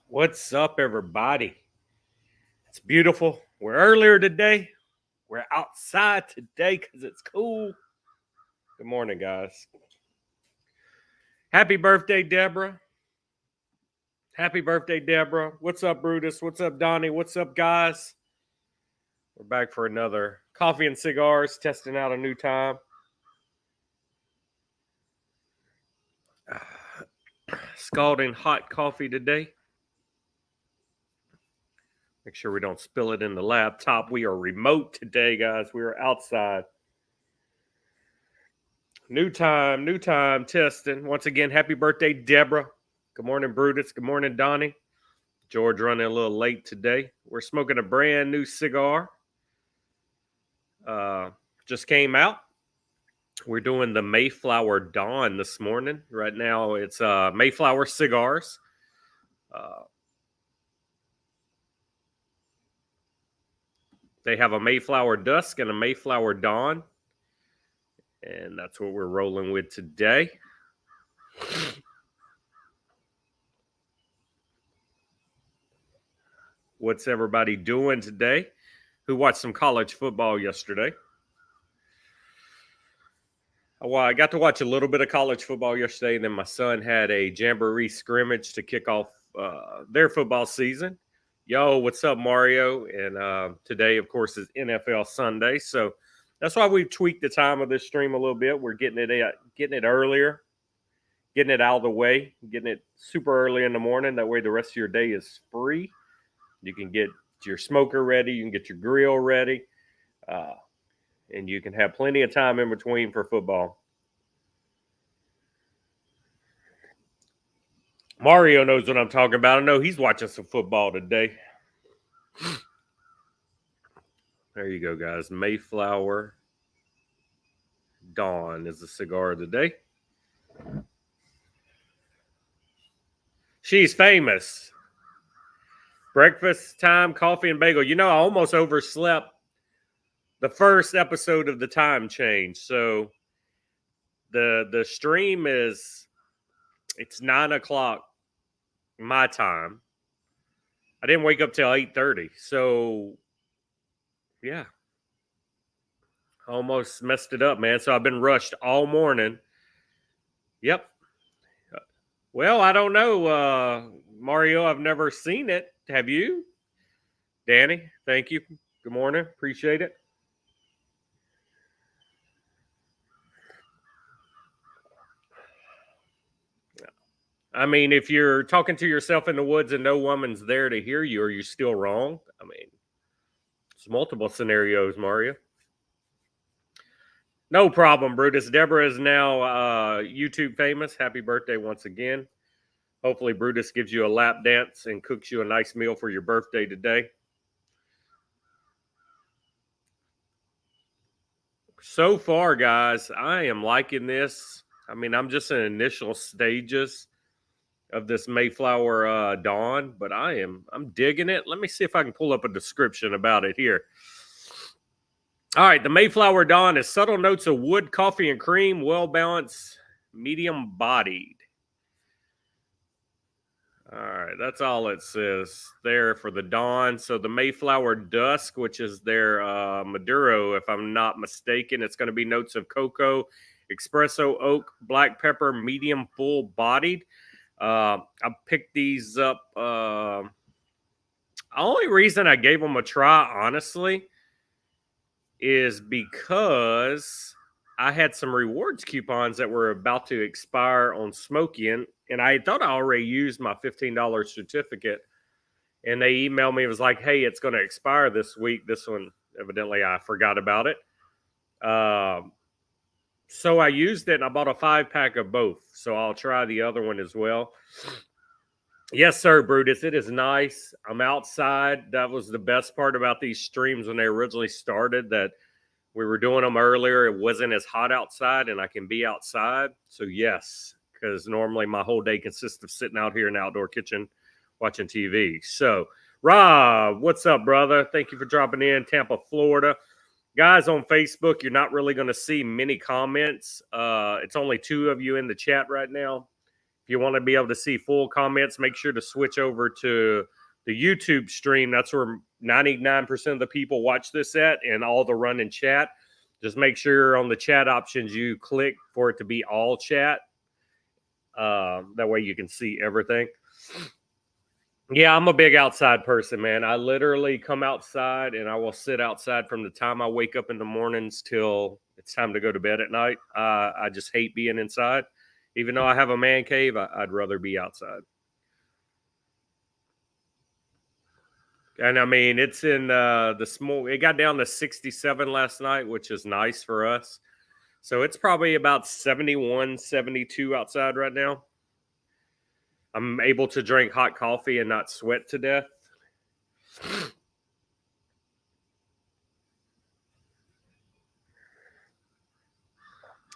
What's up, everybody? It's beautiful. We're earlier today. We're outside today because it's cool. Good morning, guys. Happy birthday, Deborah. Happy birthday, Deborah. What's up, Brutus? What's up, Donnie? What's up, guys? We're back for another coffee and cigars, testing out a new time. Scalding hot coffee today. Make sure we don't spill it in the laptop. We are remote today, guys. We are outside. New time, testing. Once again, happy birthday, Deborah. Good morning, Brutus. Good morning, Donnie. George running a little late today. We're smoking a brand new cigar. Just came out. We're doing the Mayflower Dawn this morning. Right now, it's Mayflower Cigars. They have a Mayflower Dusk and a Mayflower Dawn. And that's what we're rolling with today. What's everybody doing today? Who watched some college football yesterday? Well, I got to watch a little bit of college football yesterday, and then my son had a jamboree scrimmage to kick off their football season. Yo, what's up, Mario? And today, of course, is NFL Sunday, so that's why we've tweaked the time of this stream a little bit. We're getting it earlier, getting it out of the way, getting it super early in the morning. That way, the rest of your day is free. You can get your smoker ready, you can get your grill ready. And you can have plenty of time in between for football. Mario knows what I'm talking about. I know he's watching some football today. There you go, guys. Mayflower Dawn is the cigar of the day. She's famous. Breakfast time, coffee and bagel. You know, I almost overslept the first episode of the time change. So the stream it's 9 o'clock my time. I didn't wake up till 8:30. So yeah. Almost messed it up, man. So I've been rushed all morning. Yep. Well, I don't know, Mario. I've never seen it. Have you? Danny, thank you. Good morning. Appreciate it. I mean, if you're talking to yourself in the woods and no woman's there to hear you, are you still wrong? I mean, it's multiple scenarios, Mario. No problem, Brutus. Deborah is now YouTube famous. Happy birthday once again. Hopefully, Brutus gives you a lap dance and cooks you a nice meal for your birthday today. So far, guys, I am liking this. I mean, I'm just in initial stages of this Mayflower Dawn, but I'm digging it. Let me see if I can pull up a description about it here. All right, the Mayflower Dawn is subtle notes of wood, coffee, and cream, well-balanced, medium-bodied. All right, that's all it says there for the Dawn. So the Mayflower Dusk, which is their Maduro, if I'm not mistaken, it's going to be notes of cocoa, espresso, oak, black pepper, medium full-bodied. I picked these up. The only reason I gave them a try, honestly, is because I had some rewards coupons that were about to expire on Smoking, and I thought I already used my $15 certificate. And they emailed me. It was like, hey, it's going to expire this week. This one, evidently, I forgot about it. So I used it, and I bought a 5-pack of both. So I'll try the other one as well. Yes, sir, Brutus. It is nice. I'm outside. That was the best part about these streams when they originally started, that we were doing them earlier. It wasn't as hot outside, and I can be outside. So, yes, because normally my whole day consists of sitting out here in the outdoor kitchen watching TV. So, Rob, what's up, brother? Thank you for dropping in. Tampa, Florida. Guys on Facebook, you're not really going to see many comments. It's only 2 of you in the chat right now. If you want to be able to see full comments, make sure to switch over to the YouTube stream. That's where 99% of the people watch this at, and all the run and chat. Just make sure on the chat options you click for it to be all chat. That way you can see everything. Yeah, I'm a big outside person, man. I literally come outside and I will sit outside from the time I wake up in the mornings till it's time to go to bed at night. I just hate being inside. Even though I have a man cave, I'd rather be outside. And I mean, it's in the small, it got down to 67 last night, which is nice for us. So it's probably about 71, 72 outside right now. I'm able to drink hot coffee and not sweat to death.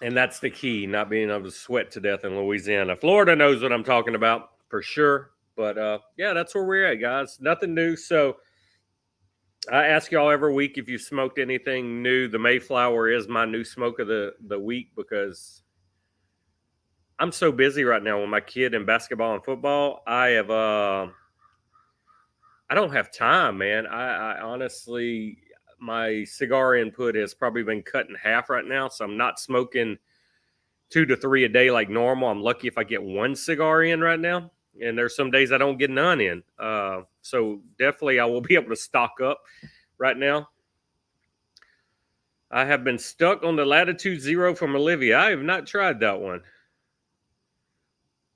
And that's the key, not being able to sweat to death in Louisiana. Florida knows what I'm talking about for sure. But yeah, that's where we're at, guys. Nothing new. So I ask y'all every week if you smoked anything new. The Mayflower is my new smoke of the week because I'm so busy right now with my kid in basketball and football. I don't have time, man. I honestly, my cigar input has probably been cut in half right now, so I'm not smoking 2 to 3 a day like normal. I'm lucky if I get one cigar in right now, and there's some days I don't get none in. So definitely I will be able to stock up right now. I have been stuck on the Latitude Zero from Olivia. I have not tried that one,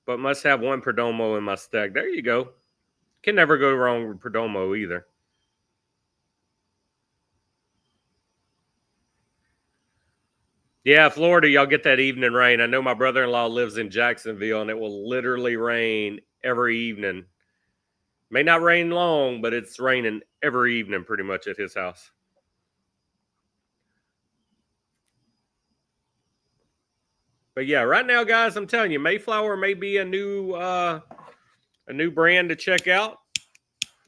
but must have one Perdomo in my stack. There you go. Can never go wrong with Perdomo either. Yeah, Florida, y'all get that evening rain. I know my brother-in-law lives in Jacksonville, and it will literally rain every evening. May not rain long, but it's raining every evening pretty much at his house. But yeah, right now, guys, I'm telling you, Mayflower may be a new brand to check out.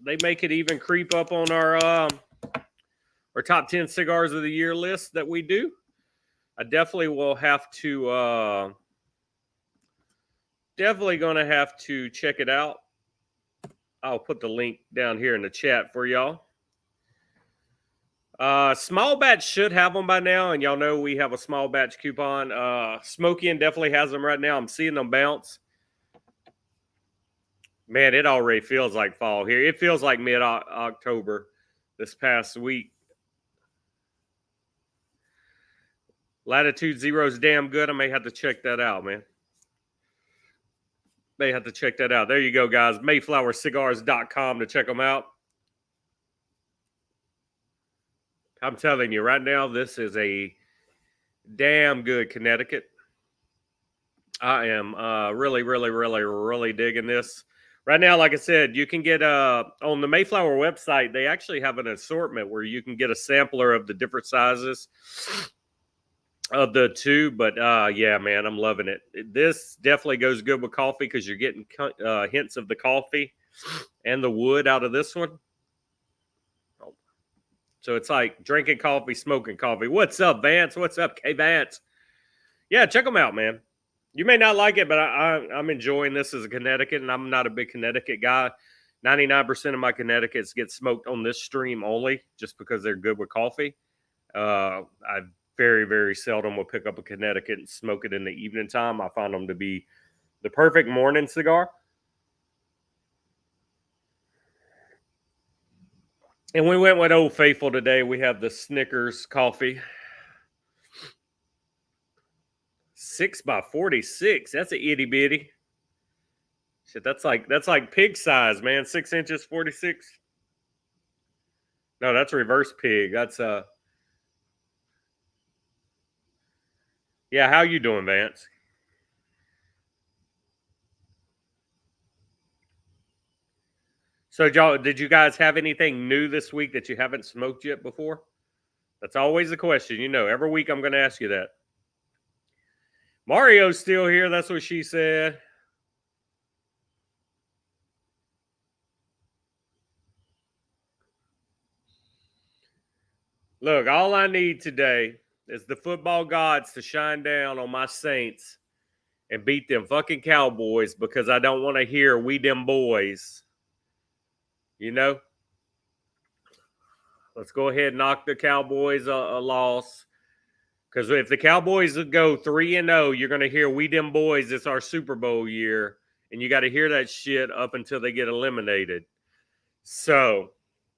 They make it even creep up on our top 10 cigars of the year list that we do. I definitely will have to definitely going to have to check it out. I'll put the link down here in the chat for y'all. Small batch should have them by now, and y'all know we have a small batch coupon. Smokey definitely has them right now. I'm seeing them bounce. Man, it already feels like fall here. It feels like mid-October this past week. Latitude Zero is damn good. I may have to check that out, man. May have to check that out. There you go, guys. MayflowerCigars.com to check them out. I'm telling you right now, this is a damn good Connecticut. I am really, really, really, really digging this. Right now, like I said, you can get on the Mayflower website, they actually have an assortment where you can get a sampler of the different sizes of the two. But yeah, man, I'm loving it. This definitely goes good with coffee because you're getting hints of the coffee and the wood out of this one. So it's like drinking coffee, smoking coffee. What's up, Vance? What's up, K Vance? Yeah, check them out, man. You may not like it, but I'm enjoying this as a Connecticut, and I'm not a big Connecticut guy. 99% of my Connecticut's get smoked on this stream only just because they're good with coffee. I very, very seldom will pick up a Connecticut and smoke it in the evening time. I find them to be the perfect morning cigar. And we went with Old Faithful today. We have the Snickers coffee. 6x46. That's an itty bitty. Shit, that's like pig size, man. 6 inches, 46. No, that's reverse pig. That's yeah. How you doing, Vance? So, y'all, did you guys have anything new this week that you haven't smoked yet before? That's always the question. You know, every week I'm going to ask you that. Mario's still here. That's what she said. Look, all I need today is the football gods to shine down on my Saints and beat them fucking Cowboys because I don't want to hear "we them boys." You know, let's go ahead and knock the Cowboys a loss. Because if the Cowboys go 3-0, you're going to hear "we them boys." It's our Super Bowl year, and you got to hear that shit up until they get eliminated. So,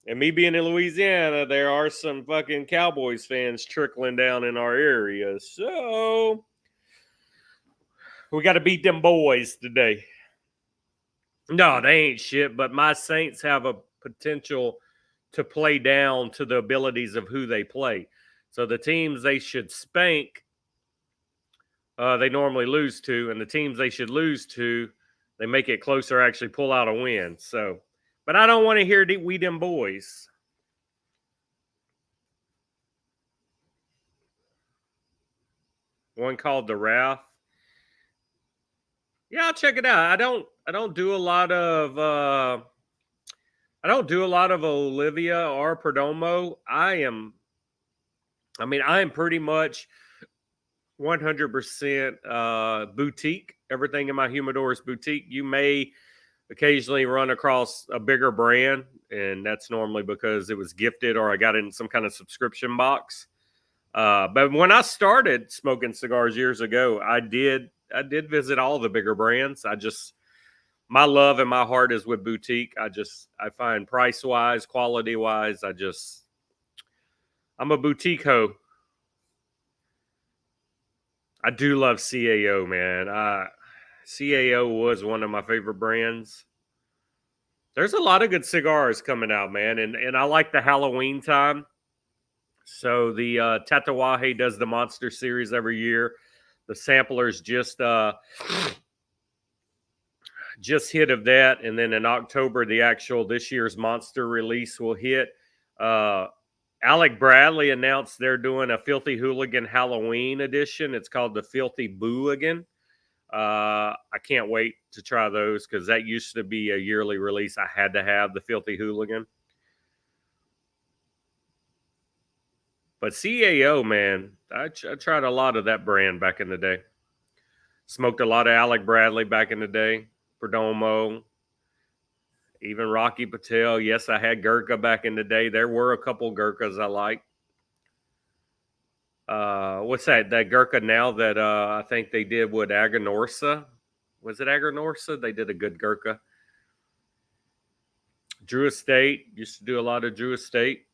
and me being in Louisiana, there are some fucking Cowboys fans trickling down in our area. So, we got to beat them boys today. No, they ain't shit, but my Saints have a potential to play down to the abilities of who they play. So the teams they should spank, they normally lose to, and the teams they should lose to, they make it closer, actually pull out a win. So, but I don't want to hear "we them boys." One called the Wrath. Yeah, I'll check it out. I don't do a lot of Olivia or Perdomo. I am pretty much 100% boutique. Everything in my humidor is boutique. You may occasionally run across a bigger brand, and that's normally because it was gifted or I got it in some kind of subscription box. But when I started smoking cigars years ago, I did visit all the bigger brands. My love and my heart is with boutique. I find price wise, quality wise, I'm a boutique hoe. I do love CAO, man. CAO was one of my favorite brands. There's a lot of good cigars coming out, man, and I like the Halloween time. So the Tatawahe does the Monster series every year. The samplers just hit of that, and then in October the actual this year's Monster release will hit. Alec Bradley announced they're doing a Filthy Hooligan Halloween edition. It's called the Filthy Booigan. I can't wait to try those because that used to be a yearly release. I had to have the Filthy Hooligan. But CAO, man, I tried a lot of that brand back in the day. Smoked a lot of Alec Bradley back in the day. Perdomo, even Rocky Patel. Yes, I had Gurkha back in the day. There were a couple Gurkhas I liked. What's that? That Gurkha now that I think they did with Aganorsa. Was it Aganorsa? They did a good Gurkha. Drew Estate. Used to do a lot of Drew Estate.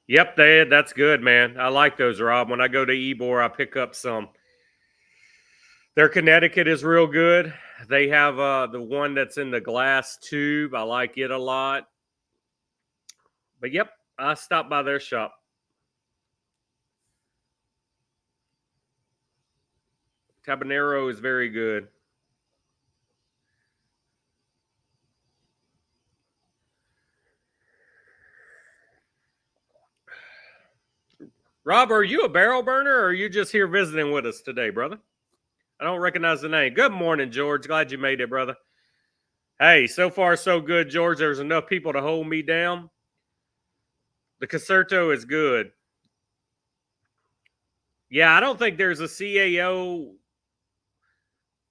Yep, that's good, man. I like those, Rob. When I go to Ybor, I pick up some. Their Connecticut is real good. They have the one that's in the glass tube. I like it a lot. But yep, I stopped by their shop. Tabanero is very good. Rob, are you a barrel burner or are you just here visiting with us today, brother? I don't recognize the name. Good morning, George. Glad you made it, brother. Hey, so far so good, George. There's enough people to hold me down. The Concerto is good. Yeah, I don't think there's a CAO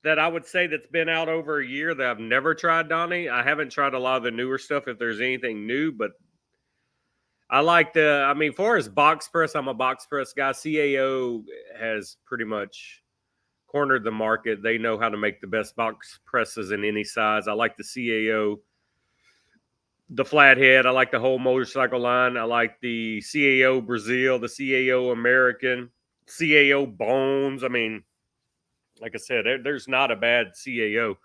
that I would say that's been out over a year that I've never tried, Donnie. I haven't tried a lot of the newer stuff if there's anything new, but I like far as box press, I'm a box press guy. CAO has pretty much cornered the market. They know how to make the best box presses in any size. I like the CAO, the flathead. I like the whole motorcycle line. I like the CAO Brazil, the CAO American, CAO Bones. I mean, like I said, there's not a bad CAO.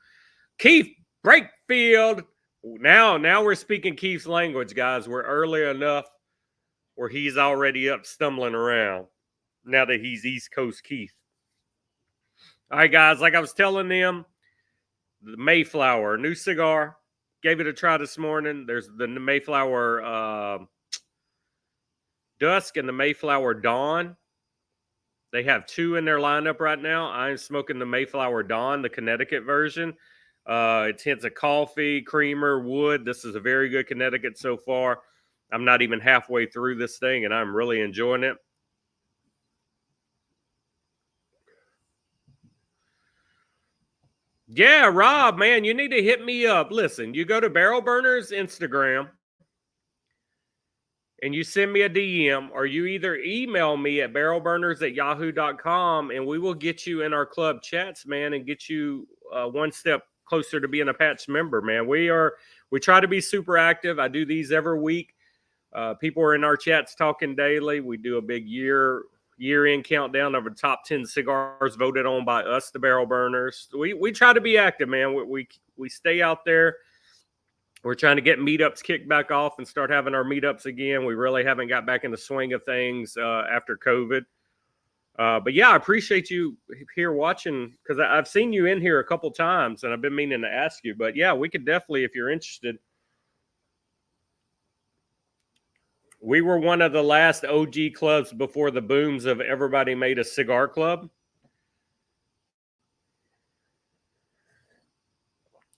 Keith Brakefield. Now we're speaking Keith's language, guys. We're early enough where he's already up stumbling around now that he's East Coast Keith. All right, guys, like I was telling them, the Mayflower, new cigar. Gave it a try this morning. There's the Mayflower Dusk and the Mayflower Dawn. They have two in their lineup right now. I'm smoking the Mayflower Dawn, the Connecticut version. It's hints of coffee, creamer, wood. This is a very good Connecticut so far. I'm not even halfway through this thing, and I'm really enjoying it. Yeah, Rob, man, you need to hit me up. Listen, you go to Barrel Burner's Instagram and you send me a DM, or you either email me at barrelburners@yahoo.com, and we will get you in our club chats, man, and get you one step closer to being a patch member, man. We try to be super active. I do these every week. People are in our chats talking daily. We do a big year end countdown of the top 10 cigars voted on by us, the Barrel Burners. We try to be active, man. We stay out there. We're trying to get meetups kicked back off and start having our meetups again. We really haven't got back in the swing of things after COVID. But yeah, I appreciate you here watching, because I've seen you in here a couple times and I've been meaning to ask you. But yeah, we could definitely, if you're interested. We were one of the last OG clubs before the booms of everybody made a cigar club.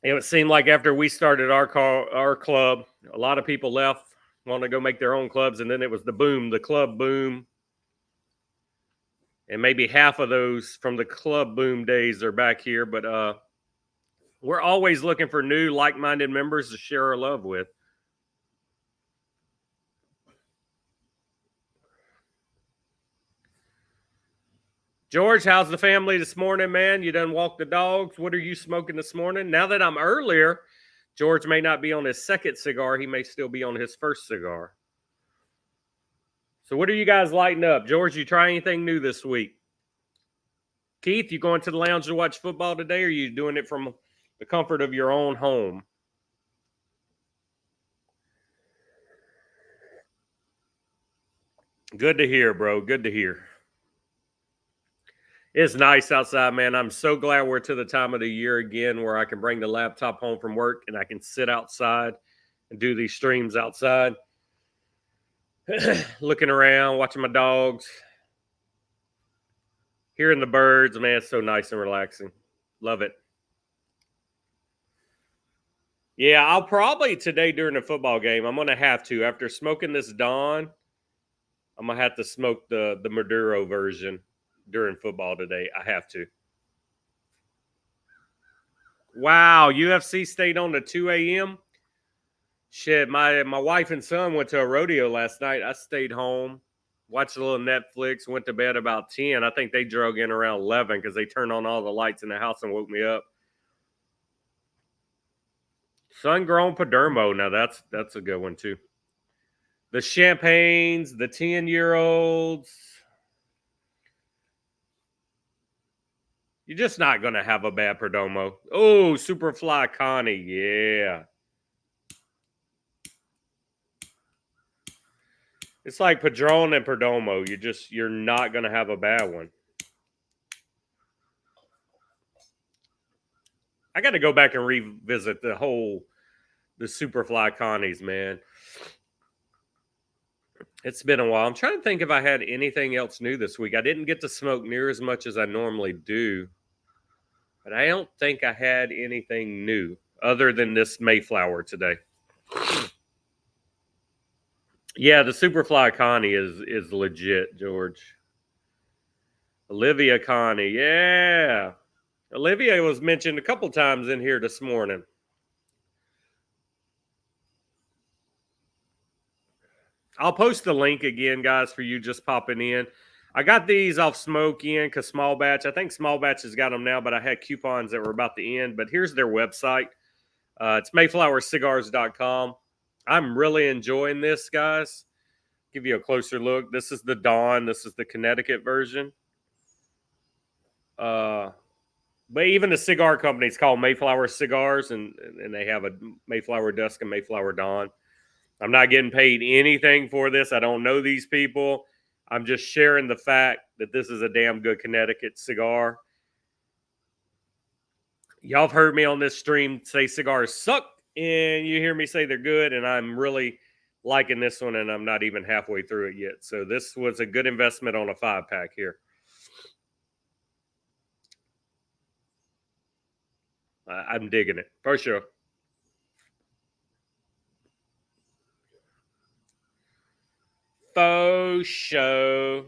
It seemed like after we started our club, a lot of people left, wanting to go make their own clubs, and then it was the club boom, and maybe half of those from the club boom days are back here. But we're always looking for new like-minded members to share our love with. George, how's the family this morning, man? You done walk the dogs? What are you smoking this morning? Now that I'm earlier, George may not be on his second cigar. He may still be on his first cigar. So what are you guys lighting up? George, you try anything new this week? Keith, you going to the lounge to watch football today, or are you doing it from the comfort of your own home? Good to hear, bro. Good to hear. It's nice outside, man. I'm so glad we're to the time of the year again where I can bring the laptop home from work and I can sit outside and do these streams outside, looking around, watching my dogs, hearing the birds. Man, it's so nice and relaxing. Love it. Yeah, I'll probably today during the football game, I'm going to have to, after smoking this Dawn, I'm going to have to smoke the Maduro version during football today. I have to. Wow, UFC stayed on to 2 a.m. Shit, my wife and son went to a rodeo last night. I stayed home, watched a little Netflix, went to bed about 10. I think they drug in around 11 because they turned on all the lights in the house and woke me up. Sun-grown Padermo. Now that's a good one too. The champagnes, the 10-year-olds. You're just not going to have a bad Perdomo. Oh, Superfly Connie. Yeah. It's like Padron and Perdomo. You're not going to have a bad one. I got to go back and revisit the Superfly Connies, man. It's been a while. I'm trying to think if I had anything else new this week. I didn't get to smoke near as much as I normally do, but I don't think I had anything new other than this Mayflower today. Yeah, the Superfly Connie is legit, George. Olivia Connie, yeah. Olivia was mentioned a couple times in here this morning. I'll post the link again, guys, for you just popping in. I got these off Smoke In because Small Batch. I think Small Batch has got them now, but I had coupons that were about to end. But here's their website. It's MayflowerCigars.com. I'm really enjoying this, guys. Give you a closer look. This is the Dawn. This is the Connecticut version. But even the cigar company is called Mayflower Cigars, and they have a Mayflower Dusk and Mayflower Dawn. I'm not getting paid anything for this. I don't know these people. I'm just sharing the fact that this is a damn good Connecticut cigar. Y'all have heard me on this stream say cigars suck, and you hear me say they're good, and I'm really liking this one, and I'm not even halfway through it yet. So this was a good investment on a 5-pack here. I'm digging it, for sure. Faux show.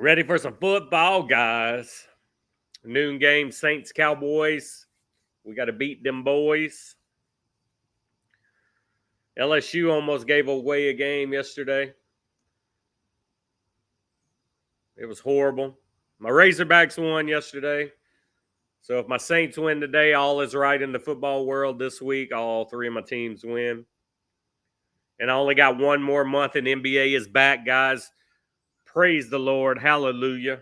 Ready for some football, guys. Noon game, Saints, Cowboys. We got to beat them boys. LSU almost gave away a game yesterday. It was horrible. My Razorbacks won yesterday. So if my Saints win today, all is right in the football world this week. All three of my teams win. And I only got one more month, and NBA is back, guys. Praise the Lord. Hallelujah.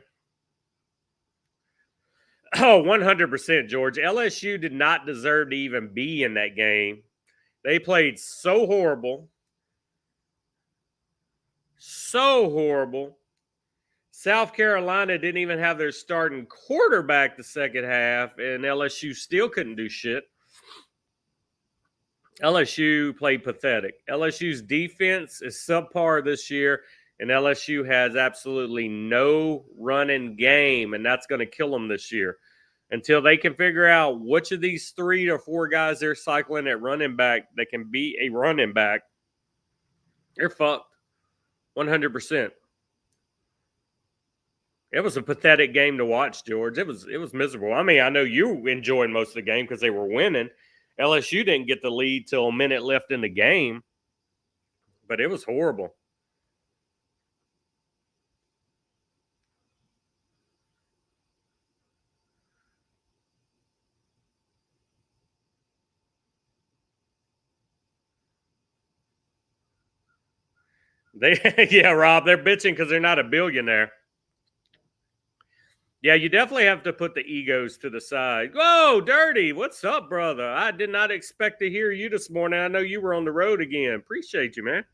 Oh, 100%, George. LSU did not deserve to even be in that game. They played so horrible. So horrible. South Carolina didn't even have their starting quarterback the second half, and LSU still couldn't do shit. LSU played pathetic. LSU's defense is subpar this year, and LSU has absolutely no running game, and that's going to kill them this year. Until they can figure out which of these 3 or 4 guys they're cycling at running back that can be a running back, they're fucked. 100%. It was a pathetic game to watch, George. It was miserable. I mean, I know you enjoyed most of the game because they were winning. LSU didn't get the lead till a minute left in the game, but it was horrible. Yeah, Rob, they're bitching because they're not a billionaire. Yeah, you definitely have to put the egos to the side. Whoa, Dirty, what's up, brother? I did not expect to hear you this morning. I know you were on the road again. Appreciate you, man.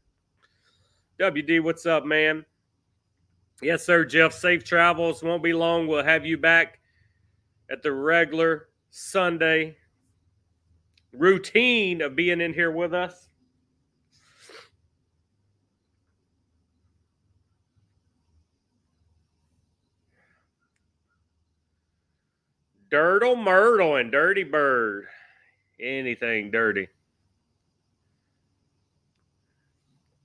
WD, what's up, man? Yes, sir, Jeff. Safe travels. Won't be long. We'll have you back at the regular Sunday routine of being in here with us. Dirtle Myrtle and Dirty Bird. Anything dirty.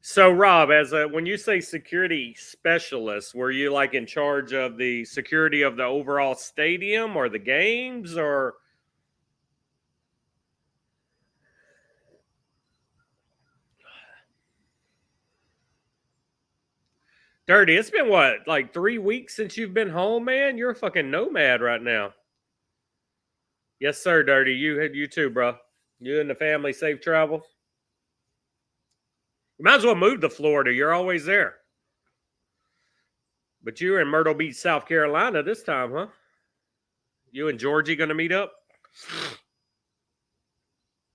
So, Rob, when you say security specialist, were you like in charge of the security of the overall stadium or the games, or? Dirty, it's been what, like 3 weeks since you've been home, man? You're a fucking nomad right now. Yes, sir, Dirty. You too, bro. You and the family, safe travels. You might as well move to Florida. You're always there. But you're in Myrtle Beach, South Carolina this time, huh? You and Georgie going to meet up?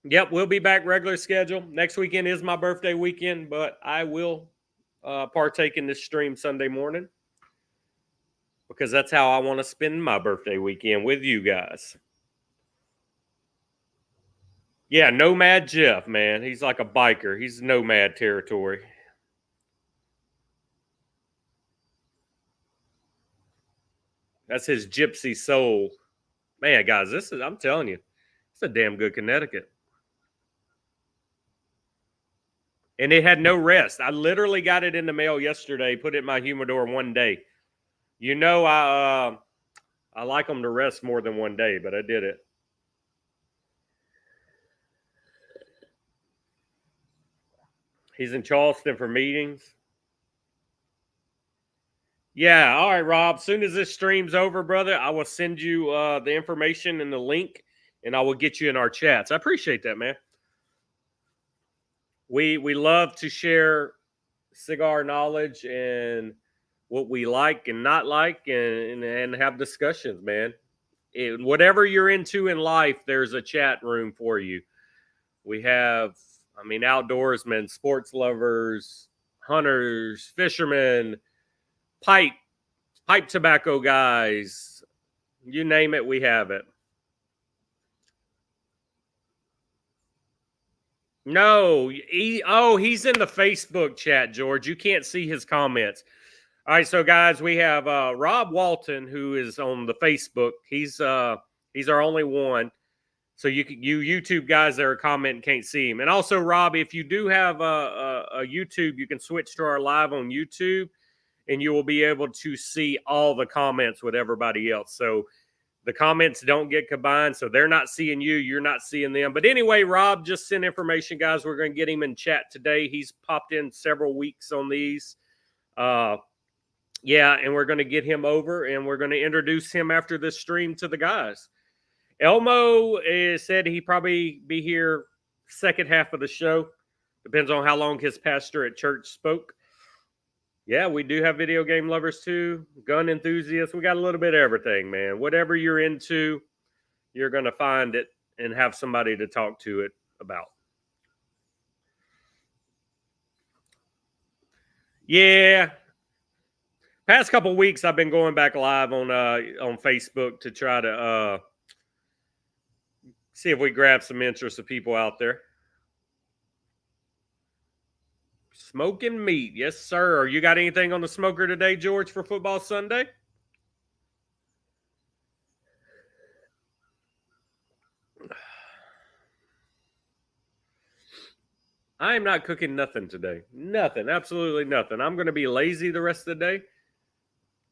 Yep, we'll be back regular schedule. Next weekend is my birthday weekend, but I will partake in this stream Sunday morning because that's how I want to spend my birthday weekend with you guys. Yeah, Nomad Jeff, man. He's like a biker. He's nomad territory. That's his gypsy soul. Man, guys, I'm telling you, it's a damn good Connecticut. And it had no rest. I literally got it in the mail yesterday, put it in my humidor one day. You know, I like them to rest more than one day, but I did it. He's in Charleston for meetings. Yeah, all right, Rob. Soon as this stream's over, brother, I will send you the information and the link, and I will get you in our chats. I appreciate that, man. We love to share cigar knowledge and what we like and not like, and have discussions, man. Whatever you're into in life, there's a chat room for you. We have, outdoorsmen, sports lovers, hunters, fishermen, pipe tobacco guys, you name it, we have it. No, he's in the Facebook chat, George. You can't see his comments. All right, so guys, we have Rob Walton, who is on the Facebook. He's our only one. So you YouTube guys that are commenting can't see him. And also, Rob, if you do have a YouTube, you can switch to our live on YouTube. and you will be able to see all the comments with everybody else. So the comments don't get combined, so they're not seeing you, you're not seeing them. But anyway, Rob just sent information, guys. We're going to get him in chat today. He's popped in several weeks on these. Yeah, and we're going to get him over, and we're going to introduce him after this stream to the guys. Elmo said he probably be here second half of the show. Depends on how long his pastor at church spoke. Yeah, we do have video game lovers too, gun enthusiasts. We got a little bit of everything, man. Whatever you're into, you're going to find it and have somebody to talk to it about. Yeah. Past couple of weeks, I've been going back live on Facebook to try to see if we grab some interest of people out there. Smoking meat. Yes, sir. You got anything on the smoker today, George, for Football Sunday? I am not cooking nothing today. Nothing. Absolutely nothing. I'm going to be lazy the rest of the day,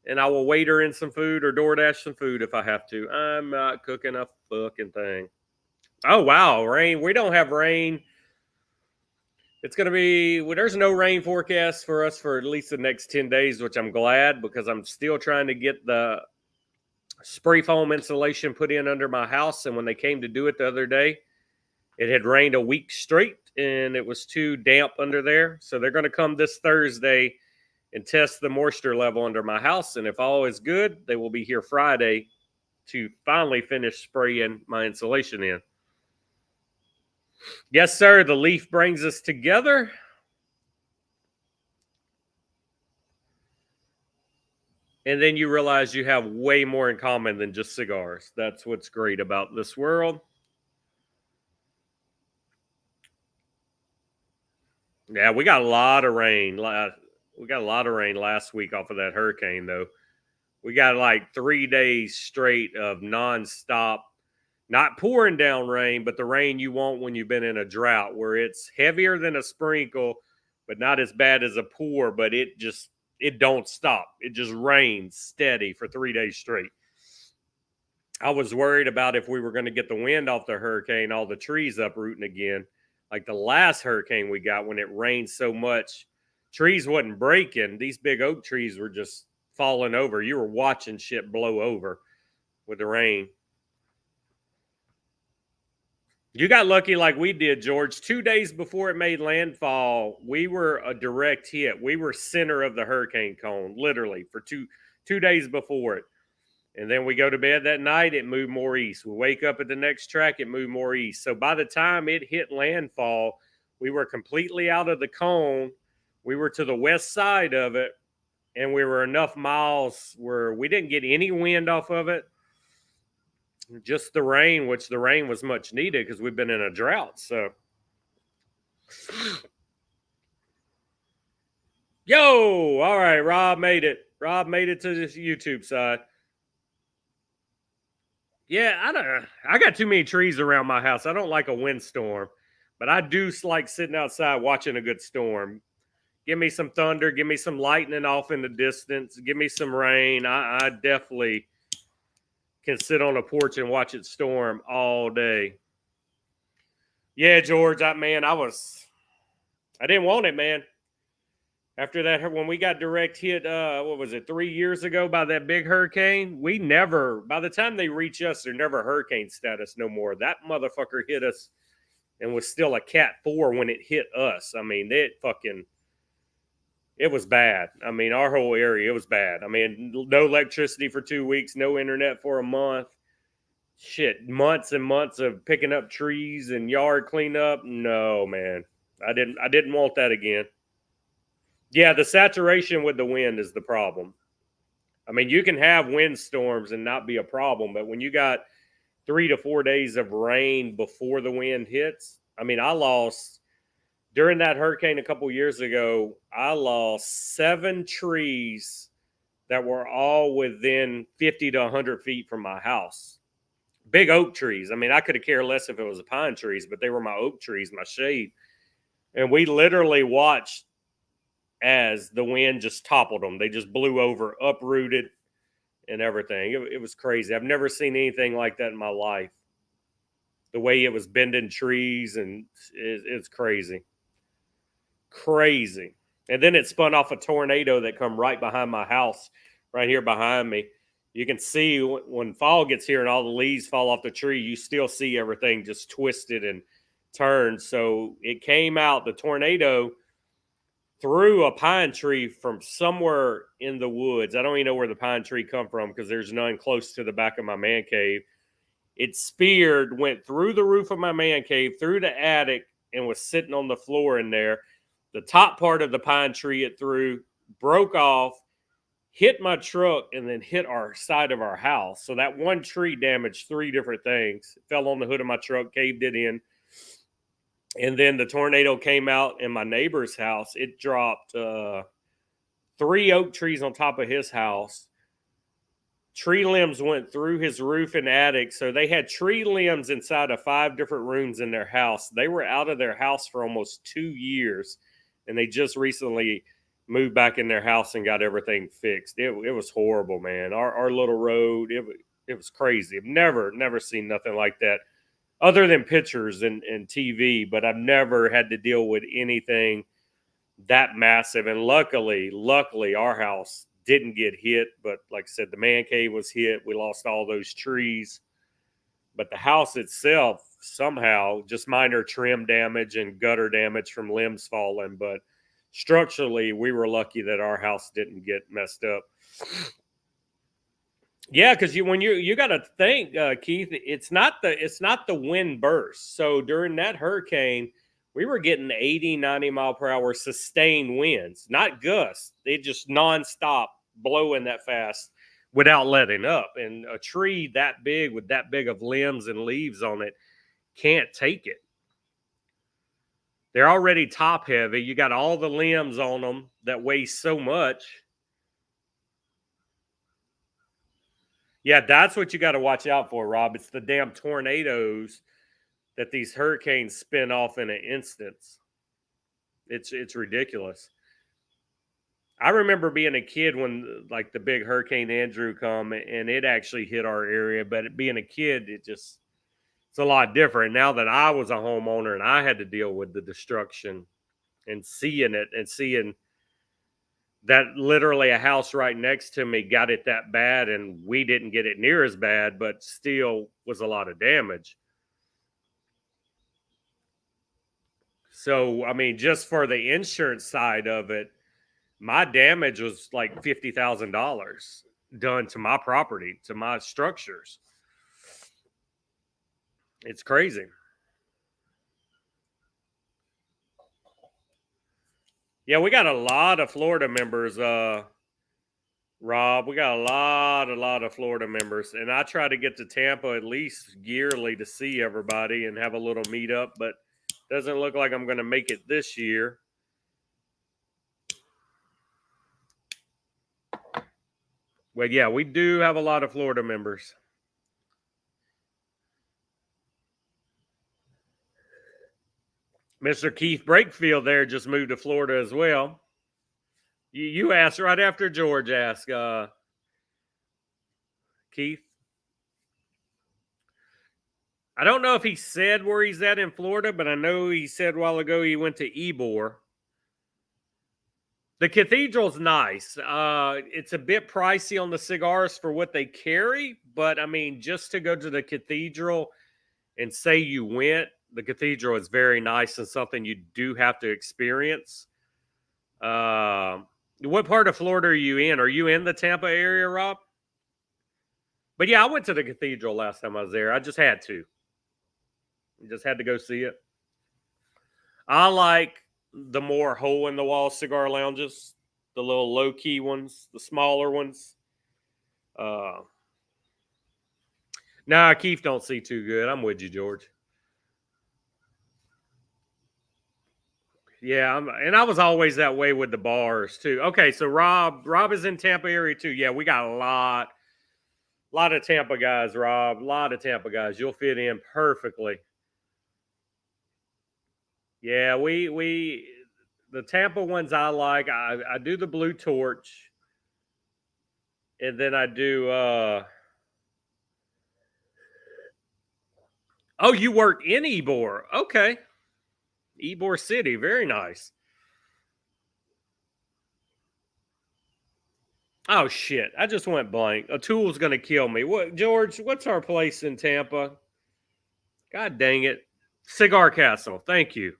and I will waiter in some food or DoorDash some food if I have to. I'm not cooking a fucking thing. Oh, wow. Rain. We don't have rain. It's going to be, well, there's no rain forecast for us for at least the next 10 days, which I'm glad because I'm still trying to get the spray foam insulation put in under my house. And when they came to do it the other day, it had rained a week straight and it was too damp under there. So they're going to come this Thursday and test the moisture level under my house. And if all is good, they will be here Friday to finally finish spraying my insulation in. Yes, sir. The leaf brings us together. And then you realize you have way more in common than just cigars. That's what's great about this world. Yeah, we got a lot of rain. We got a lot of rain last week off of that hurricane, though. We got like 3 days straight of nonstop, not pouring down rain, but the rain you want when you've been in a drought where it's heavier than a sprinkle, but not as bad as a pour, but it don't stop. It just rains steady for 3 days straight. I was worried about if we were going to get the wind off the hurricane, all the trees uprooting again. Like the last hurricane we got when it rained so much, trees wasn't breaking. These big oak trees were just falling over. You were watching shit blow over with the rain. You got lucky like we did, George. 2 days before it made landfall, we were a direct hit. We were center of the hurricane cone, literally, for two days before it. And then we go to bed that night, it moved more east. We wake up at the next track, it moved more east. So by the time it hit landfall, we were completely out of the cone. We were to the west side of it, and we were enough miles where we didn't get any wind off of it. Just the rain, which the rain was much needed because we've been in a drought. So, yo, all right, Rob made it. Rob made it to this YouTube side. Yeah, I got too many trees around my house. I don't like a windstorm, but I do like sitting outside watching a good storm. Give me some thunder, give me some lightning off in the distance, give me some rain. I definitely can sit on a porch and watch it storm all day. Yeah, George, I didn't want it, man. After that, when we got direct hit, 3 years ago by that big hurricane, by the time they reach us, they're never hurricane status no more. That motherfucker hit us and was still a Cat 4 when it hit us. I mean, it was bad. I mean, our whole area, it was bad. I mean, no electricity for 2 weeks, no internet for a month. Shit, months and months of picking up trees and yard cleanup. No, man. I didn't want that again. Yeah, the saturation with the wind is the problem. I mean, you can have windstorms and not be a problem, but when you got 3 to 4 days of rain before the wind hits, I mean, during that hurricane a couple years ago, I lost 7 trees that were all within 50 to 100 feet from my house. Big oak trees. I mean, I could have cared less if it was pine trees, but they were my oak trees, my shade. And we literally watched as the wind just toppled them. They just blew over, uprooted, and everything. It was crazy. I've never seen anything like that in my life. The way it was bending trees, and it's crazy. Crazy. And then it spun off a tornado that come right behind my house, right here behind me. You can see when fall gets here and all the leaves fall off the tree, you still see everything just twisted and turned. So it came out, the tornado through a pine tree from somewhere in the woods. I don't even know where the pine tree come from because there's none close to the back of my man cave. It speared, went through the roof of my man cave, through the attic, and was sitting on the floor in there. The top part of the pine tree it threw broke off, hit my truck, and then hit our side of our house. So that one tree damaged three different things. It fell on the hood of my truck, caved it in. And then the tornado came out in my neighbor's house. It dropped 3 oak trees on top of his house. Tree limbs went through his roof and attic. So they had tree limbs inside of 5 different rooms in their house. They were out of their house for almost 2 years. And they just recently moved back in their house and got everything fixed. It was horrible, man. Our little road, it was crazy. I've never seen nothing like that other than pictures and TV, but I've never had to deal with anything that massive. And luckily, our house didn't get hit. But like I said, the man cave was hit. We lost all those trees. But the house itself, somehow, just minor trim damage and gutter damage from limbs falling. But structurally, we were lucky that our house didn't get messed up. Yeah, because you got to think, Keith. It's not the wind burst. So during that hurricane, we were getting 80, 90 mile per hour sustained winds, not gusts. They just nonstop blowing that fast without letting up. And a tree that big with that big of limbs and leaves on it can't take it. They're already top heavy. You got all the limbs on them that weigh so much. Yeah, that's what you got to watch out for, Rob. It's the damn tornadoes that these hurricanes spin off in an instance. It's ridiculous. I remember being a kid when like the big Hurricane Andrew come and it actually hit our area, but being a kid, it's a lot different. Now that I was a homeowner and I had to deal with the destruction and seeing it and seeing that literally a house right next to me got it that bad and we didn't get it near as bad, but still was a lot of damage. So, I mean, just for the insurance side of it, my damage was like $50,000 done to my property, to my structures. It's crazy. Yeah, we got a lot of Florida members, Rob. We got a lot of Florida members, and I try to get to Tampa at least yearly to see everybody and have a little meetup, but doesn't look like I'm going to make it this year. But yeah, we do have a lot of Florida members. Mr. Keith Brakefield there just moved to Florida as well. You asked right after George asked, Keith. I don't know if he said where he's at in Florida, but I know he said a while ago he went to Ybor. The cathedral's nice. It's a bit pricey on the cigars for what they carry, but I mean, just to go to the cathedral and say you went, the cathedral is very nice and something you do have to experience. What part of Florida are you in? Are you in the Tampa area, Rob? But yeah, I went to the cathedral last time I was there. I just had to. Just had to go see it. I like the more hole in the wall cigar lounges, the little low key ones, the smaller ones. Nah, Keith don't see too good. I'm with you, George. Yeah, and I was always that way with the bars too. Okay, so Rob is in Tampa area too. Yeah, we got a lot of Tampa guys, Rob. A lot of Tampa guys. You'll fit in perfectly. Yeah, we the Tampa ones I like. I do the Blue Torch, and then I do. Oh, you work in Ybor? Okay, Ybor City, very nice. Oh shit! I just went blank. A tool's gonna kill me. What, George? What's our place in Tampa? God dang it! Cigar Castle. Thank you.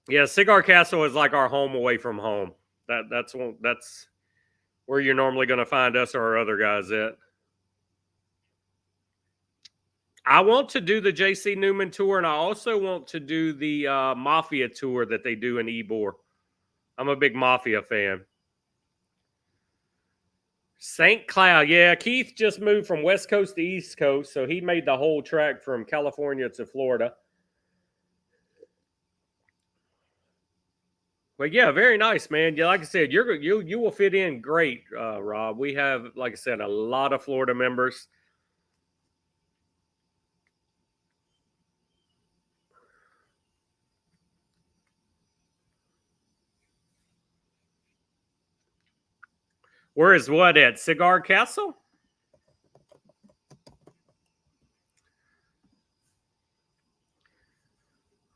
Yeah, Cigar Castle is like our home away from home. That's where you're normally going to find us or our other guys at. I want to do the JC Newman tour, and I also want to do the Mafia tour that they do in Ybor. I'm a big Mafia fan. St. Cloud, yeah. Keith just moved from West Coast to East Coast, so he made the whole track from California to Florida. But yeah, very nice, man. Yeah, like I said, you will fit in great, Rob. We have, like I said, a lot of Florida members. Where is what at Cigar Castle?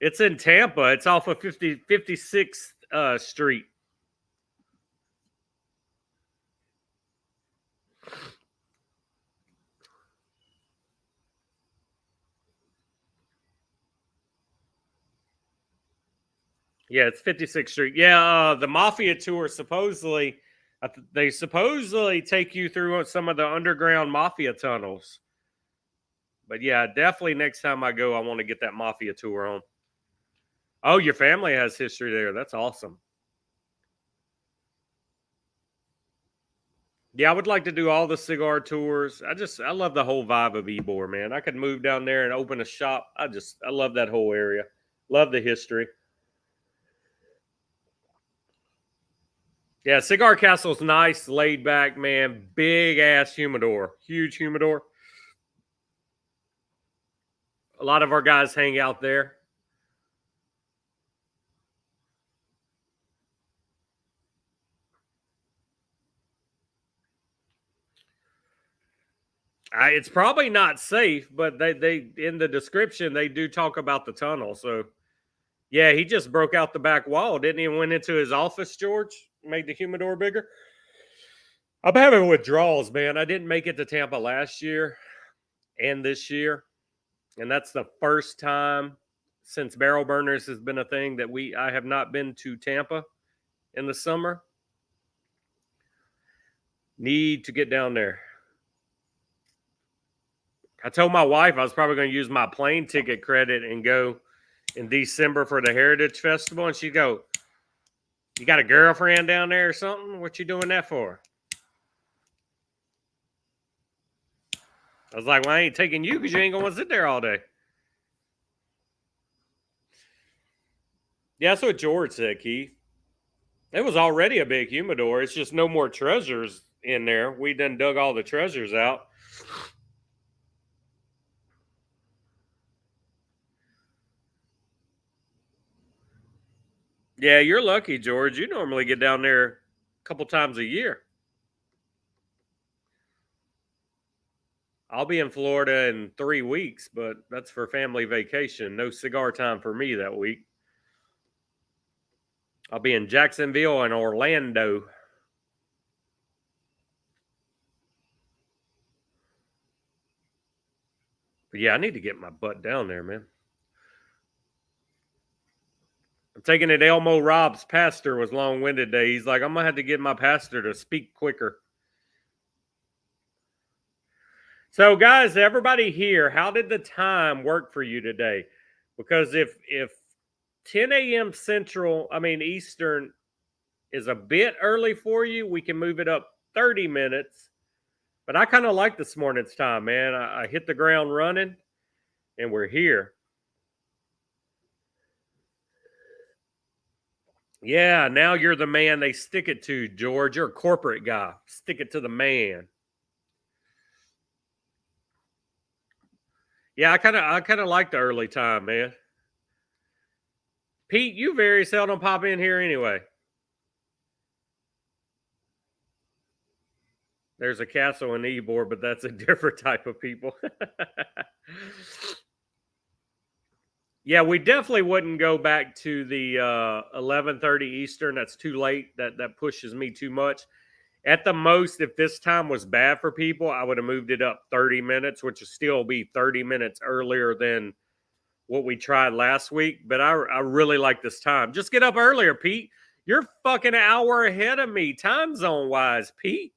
It's in Tampa. It's off of 56th Street. Yeah, it's 56th Street. Yeah, the Mafia tour supposedly, they supposedly take you through some of the underground Mafia tunnels. But yeah, definitely next time I go, I want to get that Mafia tour on. Oh, your family has history there. That's awesome. Yeah, I would like to do all the cigar tours. I love the whole vibe of Ybor, man. I could move down there and open a shop. I love that whole area. Love the history. Yeah, Cigar Castle's nice, laid back, man. Big ass humidor, huge humidor. A lot of our guys hang out there. It's probably not safe, but they in the description they do talk about the tunnel. So yeah, he just broke out the back wall, didn't he? Went into his office, George, made the humidor bigger. I'm having withdrawals, man. I didn't make it to Tampa last year and this year, and that's the first time since barrel burners has been a thing that I have not been to Tampa in the summer. Need to get down there. I told my wife I was probably going to use my plane ticket credit and go in December for the Heritage Festival, and she'd go, "You got a girlfriend down there or something? What you doing that for?" I was like, "Well, I ain't taking you because you ain't going to sit there all day." Yeah, that's what George said, Keith. It was already a big humidor. It's just no more treasures in there. We done dug all the treasures out. Yeah, you're lucky, George. You normally get down there a couple times a year. I'll be in Florida in 3 weeks, but that's for family vacation. No cigar time for me that week. I'll be in Jacksonville and Orlando. But yeah, I need to get my butt down there, man. I'm taking it. Elmo Rob's pastor was long winded today. He's like, I'm gonna have to get my pastor to speak quicker. So, guys, everybody here, how did the time work for you today? Because if 10 a.m. Central, I mean Eastern, is a bit early for you, we can move it up 30 minutes. But I kind of like this morning's time, man. I hit the ground running, and we're here. Yeah, now you're the man they stick it to, George. You're a corporate guy. Stick it to the man. Yeah, I kind of like the early time, man. Pete, you very seldom pop in here anyway. There's a Castle and Ebor, but that's a different type of people. Yeah, we definitely wouldn't go back to the 11:30 Eastern. That's too late. That pushes me too much. At the most, if this time was bad for people, I would have moved it up 30 minutes, which would still be 30 minutes earlier than what we tried last week. But I really like this time. Just get up earlier, Pete. You're fucking an hour ahead of me, time zone wise, Pete.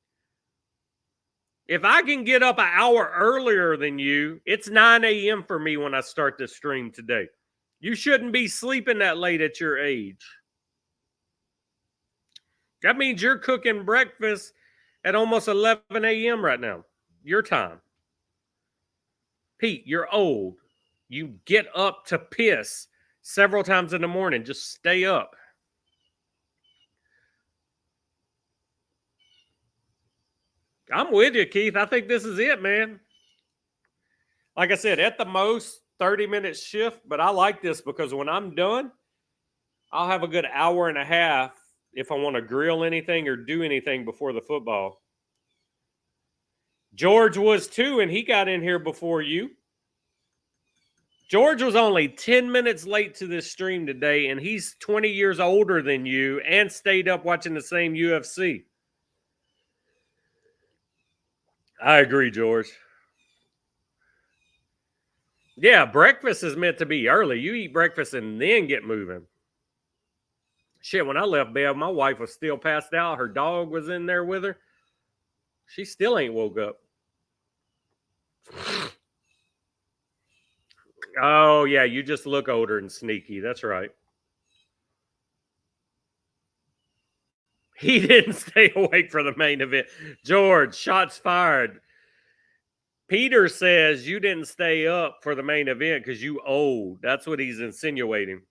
If I can get up an hour earlier than you, it's 9 a.m. for me when I start this stream today. You shouldn't be sleeping that late at your age. That means you're cooking breakfast at almost 11 a.m. right now. Your time. Pete, you're old. You get up to piss several times in the morning. Just stay up. I'm with you, Keith. I think this is it, man. Like I said, at the most, 30-minute shift, but I like this because when I'm done, I'll have a good hour and a half if I want to grill anything or do anything before the football. George was too, and he got in here before you. George was only 10 minutes late to this stream today, and he's 20 years older than you and stayed up watching the same UFC. I agree, George. Yeah, breakfast is meant to be early. You eat breakfast and then get moving. Shit, when I left bed, my wife was still passed out. Her dog was in there with her. She still ain't woke up. Oh, yeah, you just look older and sneaky. That's right. He didn't stay awake for the main event. George, shots fired. Peter says you didn't stay up for the main event because you old. That's what he's insinuating.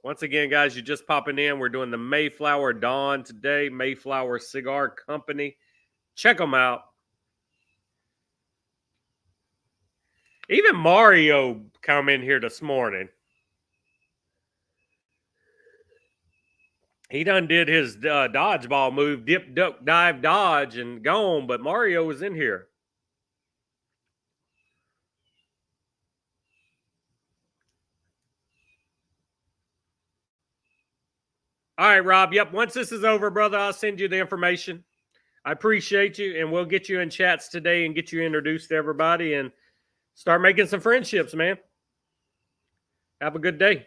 Once again, guys, you're just popping in. We're doing the Mayflower Dawn today. Mayflower Cigar Company. Check them out. Even Mario come in here this morning. He done did his dodgeball move, dip, duck, dive, dodge, and gone. But Mario was in here. All right, Rob. Yep. Once this is over, brother, I'll send you the information. I appreciate you, and we'll get you in chats today and get you introduced to everybody and start making some friendships, man. Have a good day.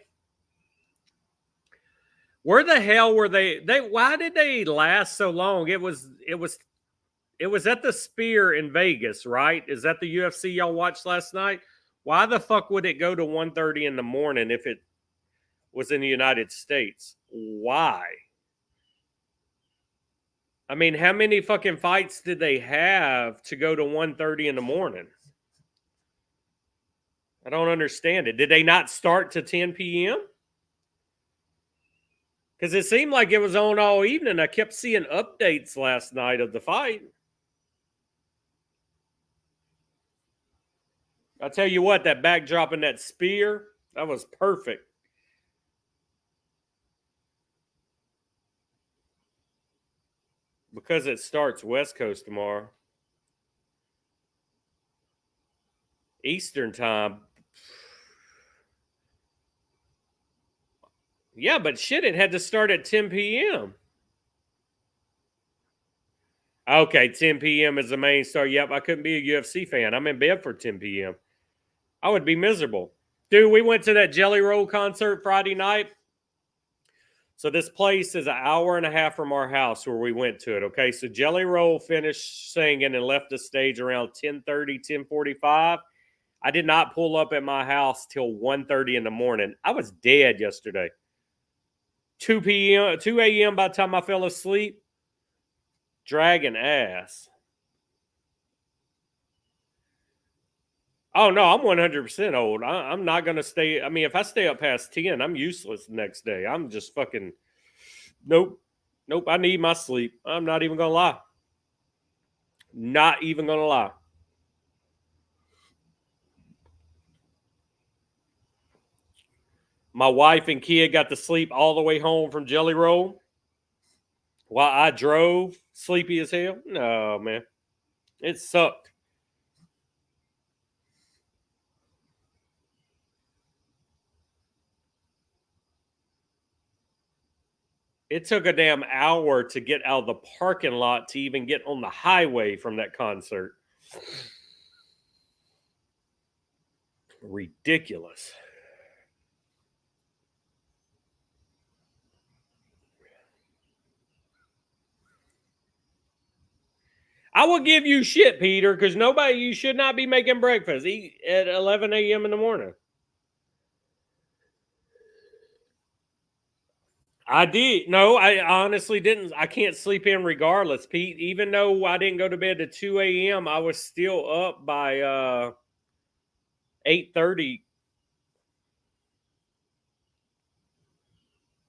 Where the hell were they? Why did they last so long? It was at the Spear in Vegas, right? Is that the UFC y'all watched last night? Why the fuck would it go to 1:30 in the morning if it was in the United States? Why? I mean, how many fucking fights did they have to go to 1:30 in the morning? I don't understand it. Did they not start to 10 p.m.? Because it seemed like it was on all evening. I kept seeing updates last night of the fight. I'll tell you what, that backdrop and that spear, that was perfect. Because it starts West Coast tomorrow. Eastern time. Yeah, but shit, it had to start at 10 p.m. Okay, 10 p.m. is the main start. Yep, I couldn't be a UFC fan. I'm in bed for 10 p.m. I would be miserable. Dude, we went to that Jelly Roll concert Friday night. So this place is an hour and a half from our house where we went to it, okay? So Jelly Roll finished singing and left the stage around 10:30, 10:45. I did not pull up at my house till 1:30 in the morning. I was dead yesterday. 2 p.m., 2 a.m. by the time I fell asleep. Dragging ass. Oh, no, I'm 100% old. I'm not going to stay. I mean, if I stay up past 10, I'm useless the next day. I'm just fucking, nope. Nope, I need my sleep. I'm not even going to lie. Not even going to lie. My wife and kid got to sleep all the way home from Jelly Roll while I drove, sleepy as hell. No, man. It sucked. It took a damn hour to get out of the parking lot to even get on the highway from that concert. Ridiculous. I will give you shit, Peter, because you should not be making breakfast. Eat at 11 a.m. in the morning. I did. No, I honestly didn't. I can't sleep in regardless, Pete. Even though I didn't go to bed at 2 a.m., I was still up by 8:30.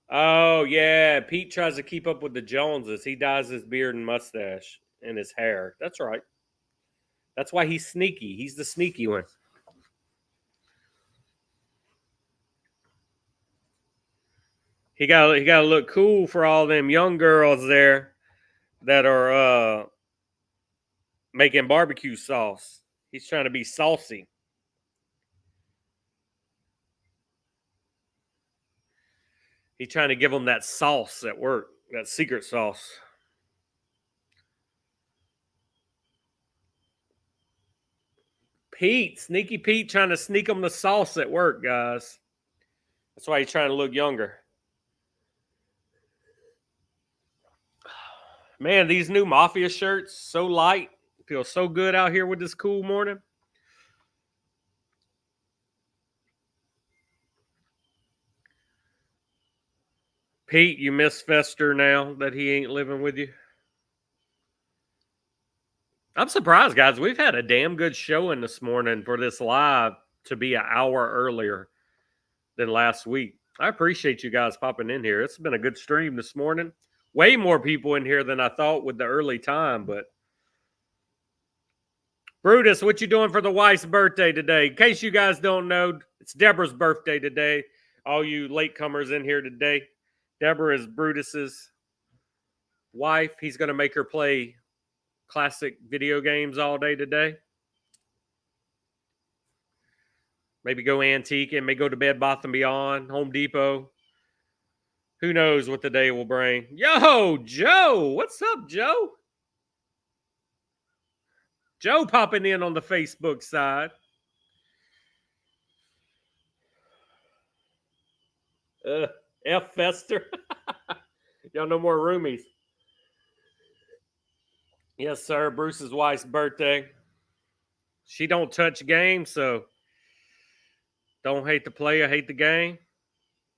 Oh, yeah. Pete tries to keep up with the Joneses. He dyes his beard and mustache and his hair. That's right. That's why he's sneaky. He's the sneaky one. He got to look cool for all them young girls there that are making barbecue sauce. He's trying to be saucy. He's trying to give them that sauce at work, that secret sauce. Pete, sneaky Pete, trying to sneak them the sauce at work, guys. That's why he's trying to look younger. Man, these new Mafia shirts, so light. Feels so good out here with this cool morning. Pete, you miss Fester now that he ain't living with you? I'm surprised, guys. We've had a damn good showing this morning for this live to be an hour earlier than last week. I appreciate you guys popping in here. It's been a good stream this morning. Way more people in here than I thought with the early time, but Brutus, what you doing for the wife's birthday today? In case you guys don't know, it's Deborah's birthday today. All you latecomers in here today. Deborah is Brutus's wife. He's going to make her play classic video games all day today. Maybe go antique and maybe go to Bed Bath and Beyond, Home Depot. Who knows what the day will bring. Yo, Joe. What's up, Joe? Joe popping in on the Facebook side. F Fester. Y'all no more roomies. Yes, sir. Bruce's wife's birthday. She don't touch games, so don't hate the player, hate the game.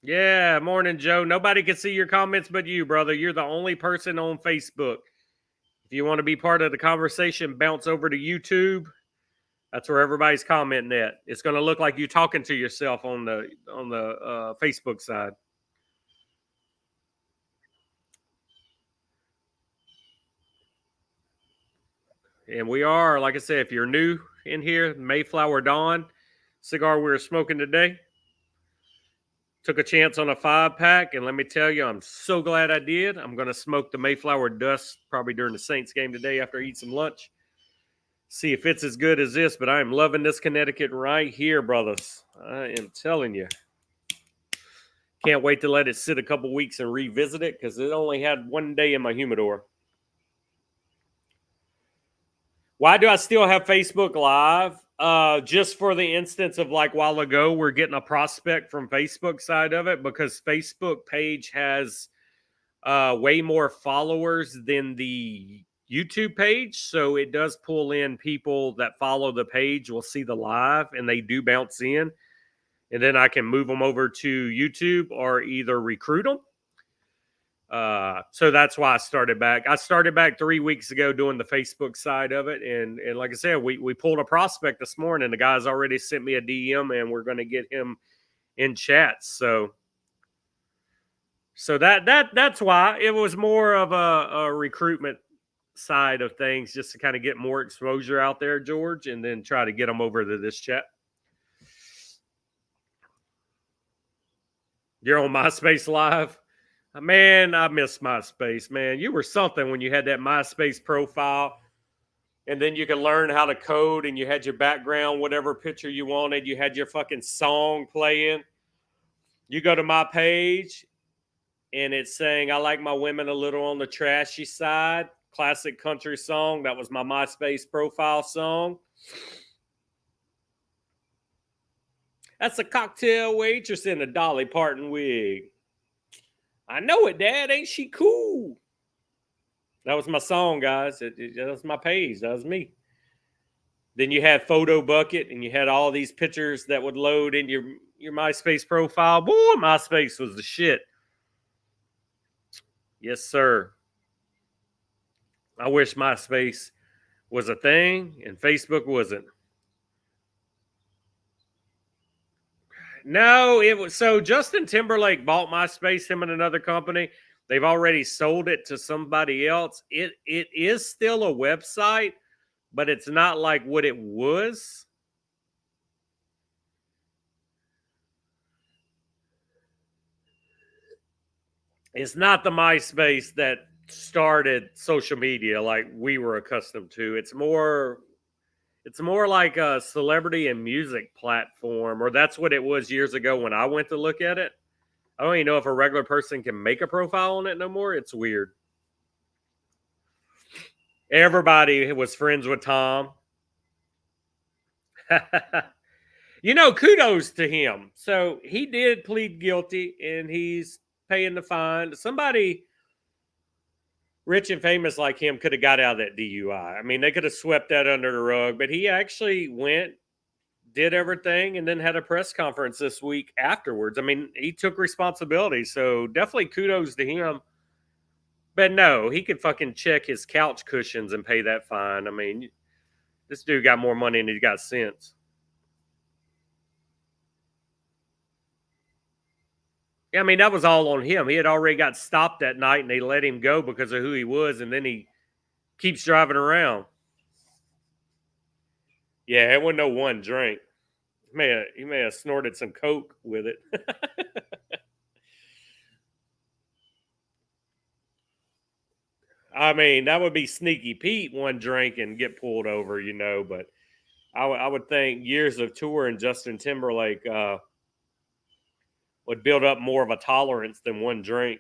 Yeah, morning, Joe. Nobody can see your comments but you, brother. You're the only person on Facebook. If you want to be part of the conversation, bounce over to YouTube. That's where everybody's commenting at. It's going to look like you talking to yourself on the Facebook side. And we are, like I said, if you're new in here, Mayflower Dawn cigar we were smoking today. Took a chance on a 5-pack, and let me tell you, I'm so glad I did. I'm going to smoke the Mayflower Dust probably during the Saints game today after I eat some lunch. See if it's as good as this, but I am loving this Connecticut right here, brothers. I am telling you. Can't wait to let it sit a couple weeks and revisit it because it only had one day in my humidor. Why do I still have Facebook Live? Just for the instance of like a while ago, we're getting a prospect from Facebook side of it because Facebook page has way more followers than the YouTube page. So it does pull in people that follow the page will see the live and they do bounce in. And then I can move them over to YouTube or either recruit them. So that's why I started back. I started back 3 weeks ago doing the Facebook side of it. And like I said, we pulled a prospect this morning. The guy's already sent me a DM and we're going to get him in chats. So that's why it was more of a recruitment side of things, just to kind of get more exposure out there, George, and then try to get them over to this chat. You're on MySpace Live. Man, I miss MySpace, man. You were something when you had that MySpace profile. And then you could learn how to code, and you had your background, whatever picture you wanted. You had your fucking song playing. You go to my page, and it's saying, I like my women a little on the trashy side. Classic country song. That was my MySpace profile song. That's a cocktail waitress in a Dolly Parton wig. I know it, Dad. Ain't she cool? That was my song, guys. That was my page. That was me. Then you had Photo Bucket, and you had all these pictures that would load in your MySpace profile. Boy, MySpace was the shit. Yes, sir. I wish MySpace was a thing and Facebook wasn't. No, it was so Justin Timberlake bought MySpace, him and another company. They've already sold it to somebody else. It is still a website, but it's not like what it was. It's not the MySpace that started social media like we were accustomed to. It's more like a celebrity and music platform, or that's what it was years ago when I went to look at it. I don't even know if a regular person can make a profile on it no more. It's weird. Everybody was friends with Tom. Kudos to him. So he did plead guilty and he's paying the fine. Somebody rich and famous like him could have got out of that DUI. I mean, they could have swept that under the rug, but he actually went, did everything, and then had a press conference this week afterwards. I mean, he took responsibility. So definitely kudos to him. But no, he could fucking check his couch cushions and pay that fine. I mean, this dude got more money than he got sense. I mean, that was all on him. He had already got stopped that night and they let him go because of who he was. And then he keeps driving around. Yeah, it wasn't no one drink. He may have snorted some coke with it. I mean, that would be sneaky Pete, one drink and get pulled over, but I would think years of touring Justin Timberlake would build up more of a tolerance than one drink.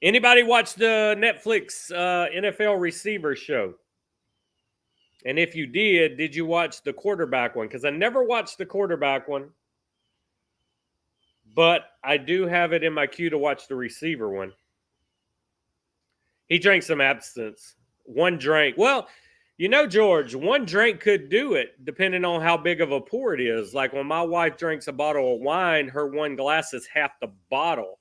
Anybody watch the Netflix NFL receiver show? And if you did you watch the quarterback one? Because I never watched the quarterback one, but I do have it in my queue to watch the receiver one. He drank some absinthe. One drink. Well, George, one drink could do it depending on how big of a pour it is. Like when my wife drinks a bottle of wine, her one glass is half the bottle.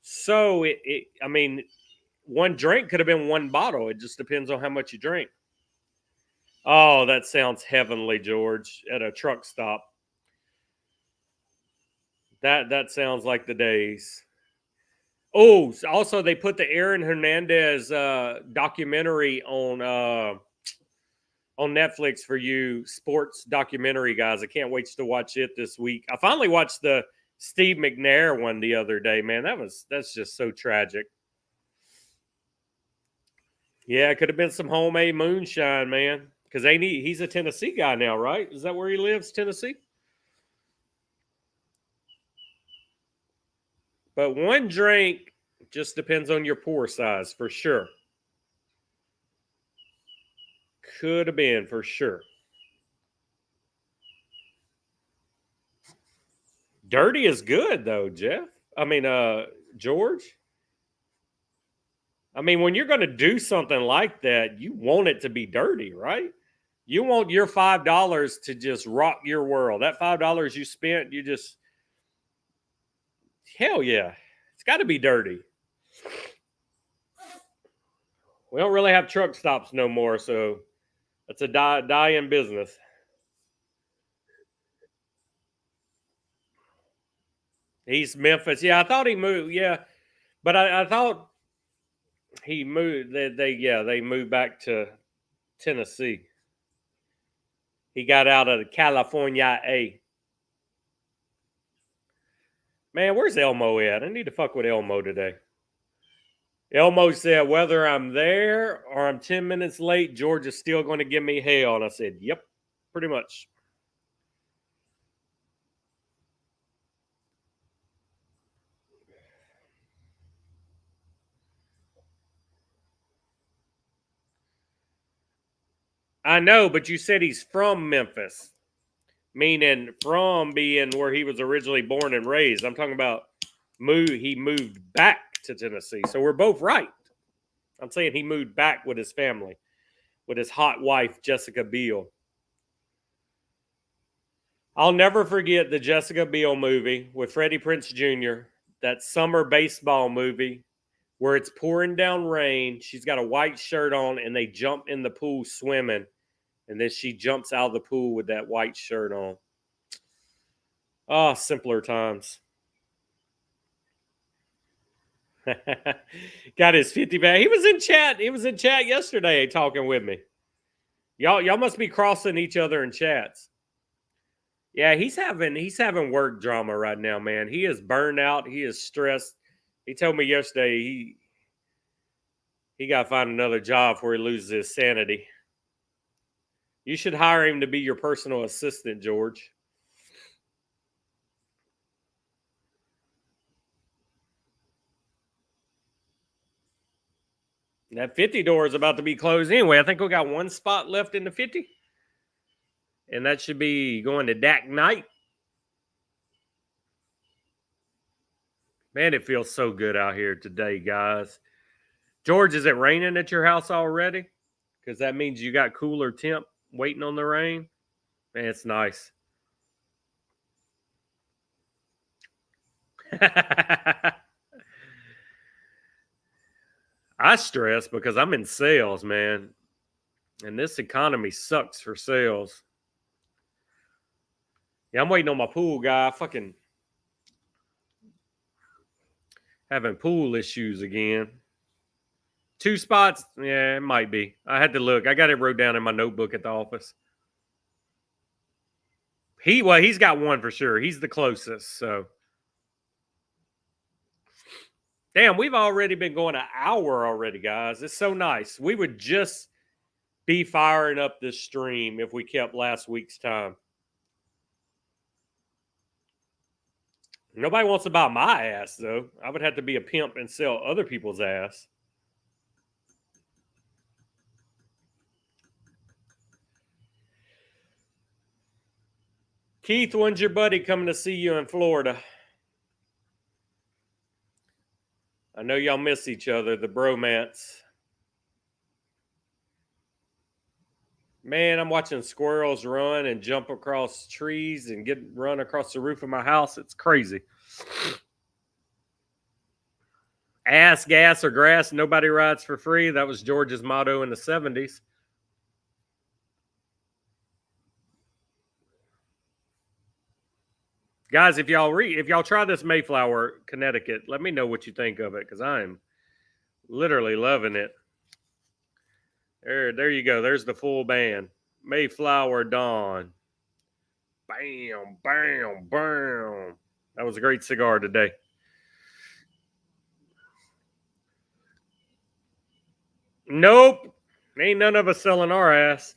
So, I mean, one drink could have been one bottle. It just depends on how much you drink. Oh, that sounds heavenly, George, at a truck stop. That sounds like the days. Oh, also they put the Aaron Hernandez documentary on Netflix for you sports documentary guys. I can't wait to watch it this week. I finally watched the Steve McNair one the other day, man. That's just so tragic. Yeah, it could have been some homemade moonshine, man. Because he's a Tennessee guy now, right? Is that where he lives, Tennessee? But one drink just depends on your pour size for sure. Could have been for sure. Dirty is good though, Jeff. I mean, George. I mean, when you're going to do something like that, you want it to be dirty, right? You want your $5 to just rock your world. That $5 you spent, you just hell yeah. It's got to be dirty. We don't really have truck stops no more, so it's a dying business. He's Memphis. Yeah, I thought he moved. Yeah, but I thought he moved. They moved back to Tennessee. He got out of the California A. Man, where's Elmo at? I need to fuck with Elmo today. Elmo said, whether I'm there or I'm 10 minutes late, George is still going to give me hell. And I said, yep, pretty much. I know, but you said he's from Memphis, meaning from being where he was originally born and raised. I'm talking about he moved back to Tennessee. So we're both right. I'm saying he moved back with his family, with his hot wife, Jessica Biel. I'll never forget the Jessica Biel movie with Freddie Prinze Jr., that summer baseball movie where it's pouring down rain. She's got a white shirt on and they jump in the pool swimming. And then she jumps out of the pool with that white shirt on. Oh, simpler times. Got his 50 back. He was in chat. He was in chat yesterday talking with me. Y'all must be crossing each other in chats. Yeah, he's having work drama right now, man. He is burned out. He is stressed. He told me yesterday he got to find another job before he loses his sanity. You should hire him to be your personal assistant, George. That 50 door is about to be closed anyway. I think we got one spot left in the 50. And that should be going to Dak Knight. Man, it feels so good out here today, guys. George, is it raining at your house already? Because that means you got cooler temp waiting on the rain. Man, it's nice. I stress because I'm in sales, man. And this economy sucks for sales. Yeah, I'm waiting on my pool guy. Fucking having pool issues again. 2 spots? Yeah, it might be. I had to look. I got it wrote down in my notebook at the office. He's got one for sure. He's the closest, so. Damn, we've already been going an hour already, guys. It's so nice. We would just be firing up this stream if we kept last week's time. Nobody wants to buy my ass, though. I would have to be a pimp and sell other people's ass. Keith, when's your buddy coming to see you in Florida? I know y'all miss each other, the bromance. Man, I'm watching squirrels run and jump across trees and run across the roof of my house. It's crazy. Ass, gas, or grass, nobody rides for free. That was George's motto in the 70s. Guys, if y'all try this Mayflower, Connecticut, let me know what you think of it, because I'm literally loving it. There you go. There's the full band. Mayflower Dawn. Bam, bam, bam. That was a great cigar today. Nope. Ain't none of us selling our ass.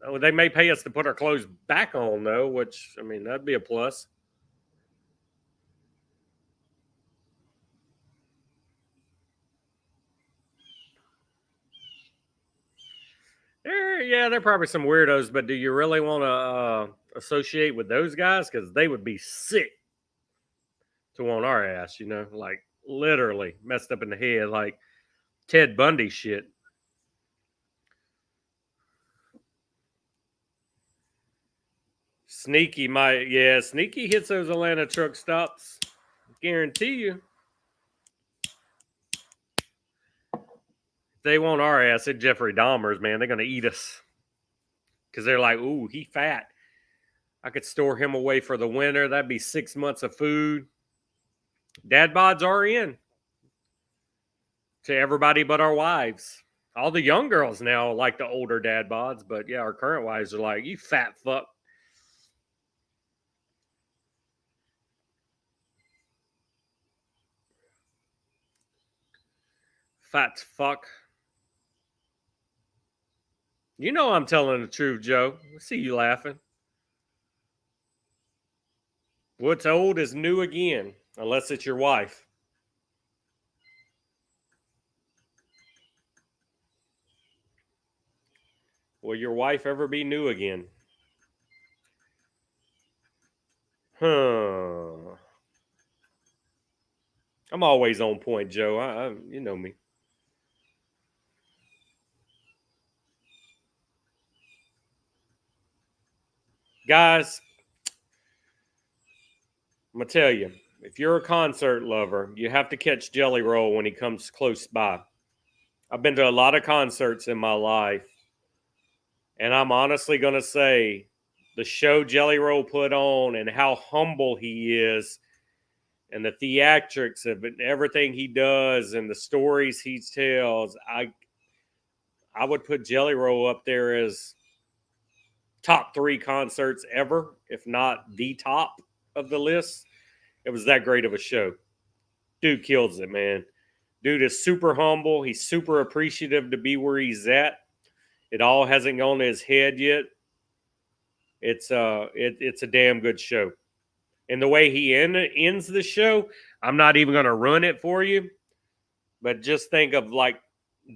Oh, they may pay us to put our clothes back on, though, which, I mean, that'd be a plus. Yeah, they're probably some weirdos, but do you really want to associate with those guys? Because they would be sick to want our ass, like literally messed up in the head, like Ted Bundy shit. Sneaky Sneaky hits those Atlanta truck stops. Guarantee you. They want our ass at Jeffrey Dahmer's, man. They're going to eat us. Because they're like, ooh, he fat. I could store him away for the winter. That'd be 6 months of food. Dad bods are in. To everybody but our wives. All the young girls now like the older dad bods, but yeah, our current wives are like, you fat fuck. Fat fuck. You know I'm telling the truth, Joe. I see you laughing. What's old is new again, unless it's your wife. Will your wife ever be new again? Huh. I'm always on point, Joe. You know me. Guys, I'm going to tell you, if you're a concert lover, you have to catch Jelly Roll when he comes close by. I've been to a lot of concerts in my life, and I'm honestly going to say the show Jelly Roll put on and how humble he is and the theatrics of it, everything he does and the stories he tells, I would put Jelly Roll up there as top 3 concerts ever, if not the top of the list. It was that great of a show. Dude kills it, man. Dude is super humble. He's super appreciative to be where he's at. It all hasn't gone to his head yet. It's a damn good show. And the way he ends the show, I'm not even going to run it for you, but just think of like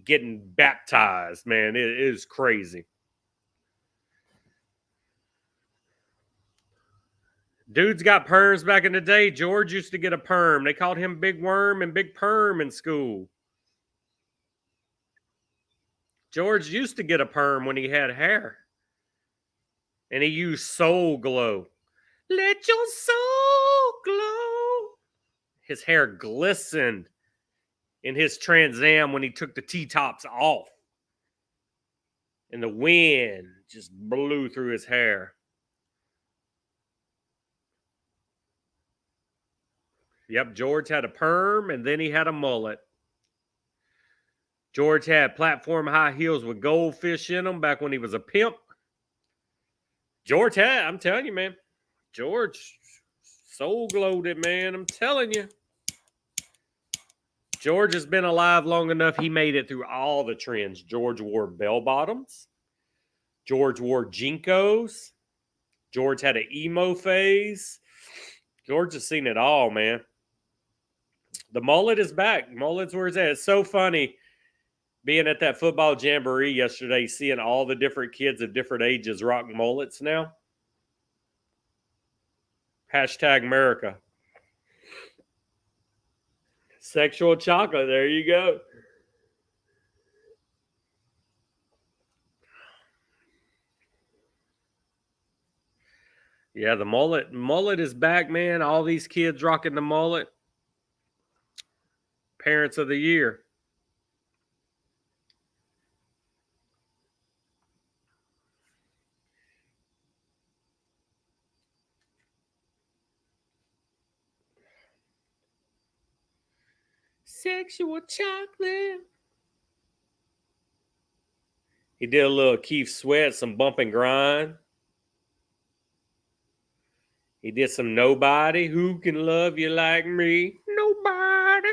getting baptized, man. It is crazy. Dude's got perms back in the day. George used to get a perm. They called him Big Worm and Big Perm in school. George used to get a perm when he had hair. And he used Soul Glow. Let your soul glow. His hair glistened in his Trans Am when he took the T-tops off. And the wind just blew through his hair. Yep, George had a perm and then he had a mullet. George had platform high heels with goldfish in them back when he was a pimp. George had, I'm telling you, man. George soul glowed it, man. I'm telling you. George has been alive long enough. He made it through all the trends. George wore bell bottoms. George wore Jinkos. George had an emo phase. George has seen it all, man. The mullet is back. Mullet's where it's at. It's so funny being at that football jamboree yesterday, seeing all the different kids of different ages rock mullets now. Hashtag America. Sexual chocolate. There you go. Yeah, the mullet is back, man. All these kids rocking the mullet. Parents of the year. Sexual chocolate. He did a little Keith Sweat, some bump and grind. He did some Nobody. Who can love you like me? Nobody.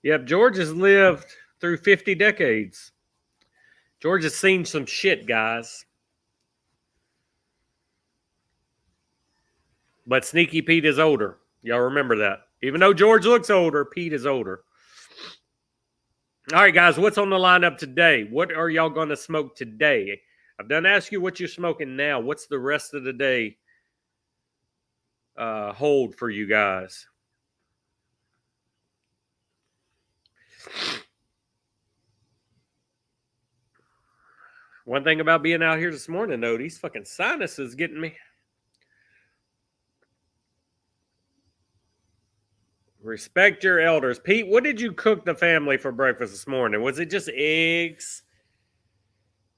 Yep, George has lived through 50 decades. George has seen some shit, guys. But Sneaky Pete is older. Y'all remember that. Even though George looks older, Pete is older. All right, guys, what's on the lineup today? What are y'all going to smoke today? I've done ask you what you're smoking now. What's the rest of the day hold for you guys? One thing about being out here this morning, though, these fucking sinuses getting me. Respect your elders. Pete, what did you cook the family for breakfast this morning? Was it just eggs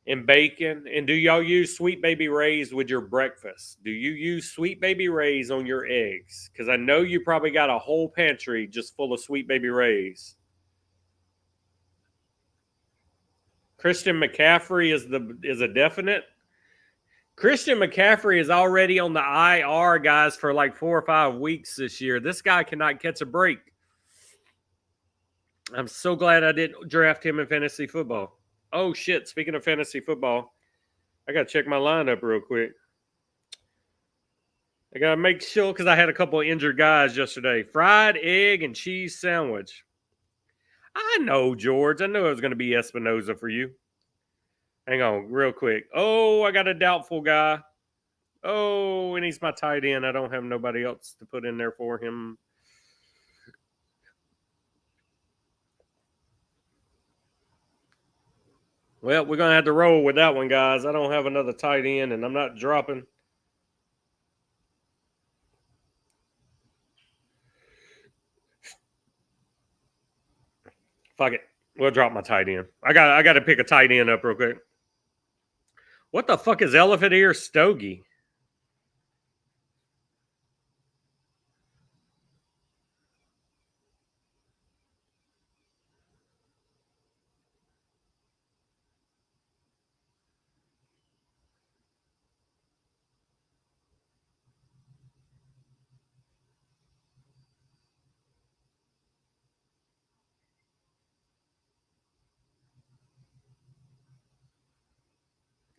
and bacon? And do y'all use Sweet Baby Ray's with your breakfast? Do you use Sweet Baby Ray's on your eggs? Because I know you probably got a whole pantry just full of Sweet Baby Ray's. Christian McCaffrey is a definite. Christian McCaffrey is already on the IR, guys, for like 4 or 5 weeks this year. This guy cannot catch a break. I'm so glad I didn't draft him in fantasy football. Oh, shit. Speaking of fantasy football, I got to check my lineup real quick. I got to make sure because I had a couple of injured guys yesterday. Fried egg and cheese sandwich. I know, George. I knew it was going to be Espinoza for you. Hang on, real quick. Oh, I got a doubtful guy. Oh, and he's my tight end. I don't have nobody else to put in there for him. Well, we're going to have to roll with that one, guys. I don't have another tight end, and I'm not dropping. Fuck it. We'll drop my tight end. I got to pick a tight end up real quick. What the fuck is elephant ear stogie?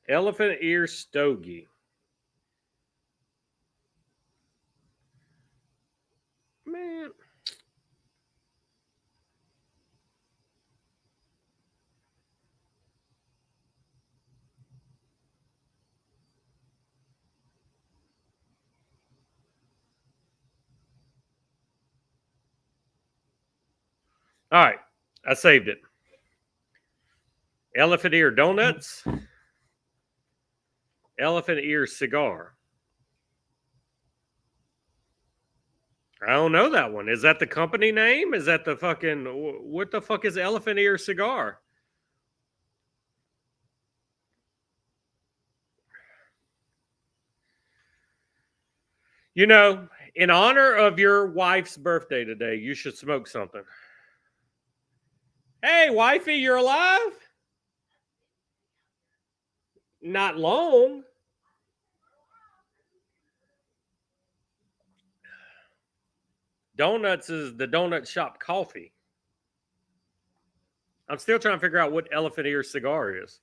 Elephant ear stogie. Man. All right. I saved it. Elephant ear donuts. Elephant ear cigar. I don't know that one. Is that the company name? Is that the fucking what the fuck is elephant ear cigar? You know, in honor of your wife's birthday today, you should smoke something. Hey, wifey, you're alive? Not long. Donuts is the donut shop coffee. I'm still trying to figure out what elephant ear cigar is.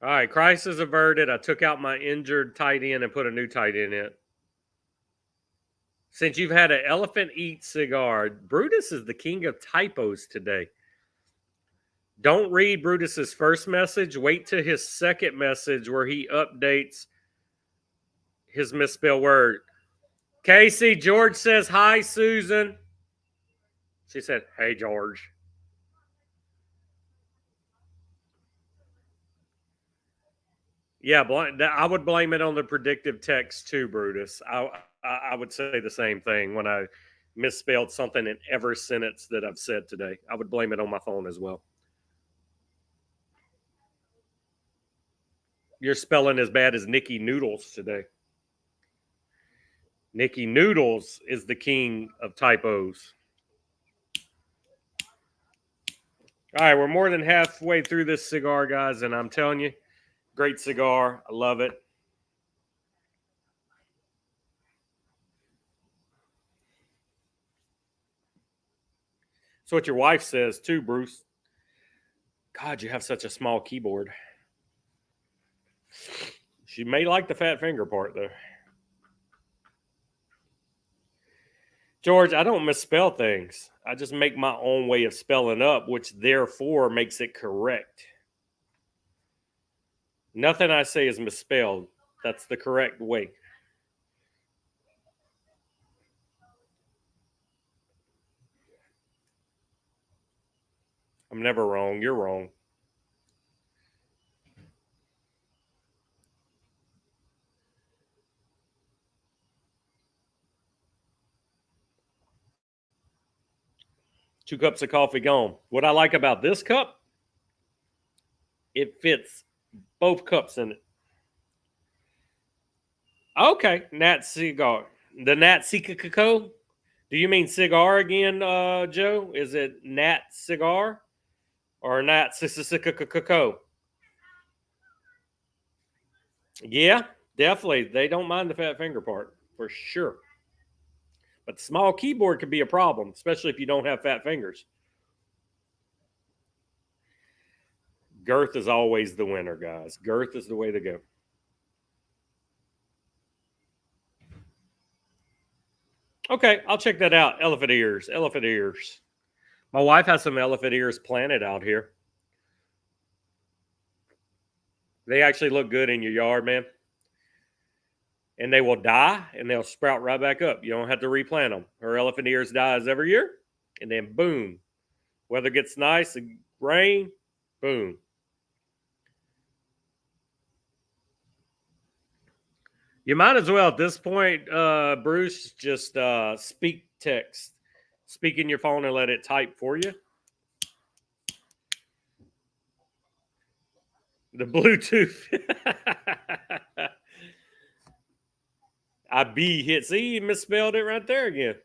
All right, crisis averted. I took out my injured tight end and put a new tight end in. Since you've had an elephant eat cigar, Brutus is the king of typos today. Don't read Brutus's first message. Wait till his second message where he updates his misspelled word. Casey, George says, hi, Susan. She said, hey, George. Yeah, I would blame it on the predictive text too, Brutus. I would say the same thing when I misspelled something in every sentence that I've said today. I would blame it on my phone as well. You're spelling as bad as Nikki Noodles today. Nikki Noodles is the king of typos. All right, we're more than halfway through this cigar, guys, and I'm telling you, great cigar. I love it. That's what your wife says too, Bruce. God, you have such a small keyboard. She may like the fat finger part, though. George, I don't misspell things. I just make my own way of spelling up, which therefore makes it correct. Nothing I say is misspelled. That's the correct way. I'm never wrong. You're wrong. Two cups of coffee gone. What I like about this cup, It fits both cups in it. Okay, Nat Cigar. The Nat Cigar. Do you mean cigar again, Joe? Is it Nat Cigar or Nat Cigar? Yeah, definitely. They don't mind the fat finger part for sure. But the small keyboard could be a problem, especially if you don't have fat fingers. Girth is always the winner, guys. Girth is the way to go. Okay, I'll check that out. Elephant ears. Elephant ears. My wife has some elephant ears planted out here. They actually look good in your yard, man. And they will die and they'll sprout right back up. You don't have to replant them. Her elephant ears dies every year. And then boom. Weather gets nice, rain, boom. You might as well at this point, Bruce, just speak text. Speak in your phone and let it type for you. The Bluetooth. I B hit. See, you misspelled it right there again.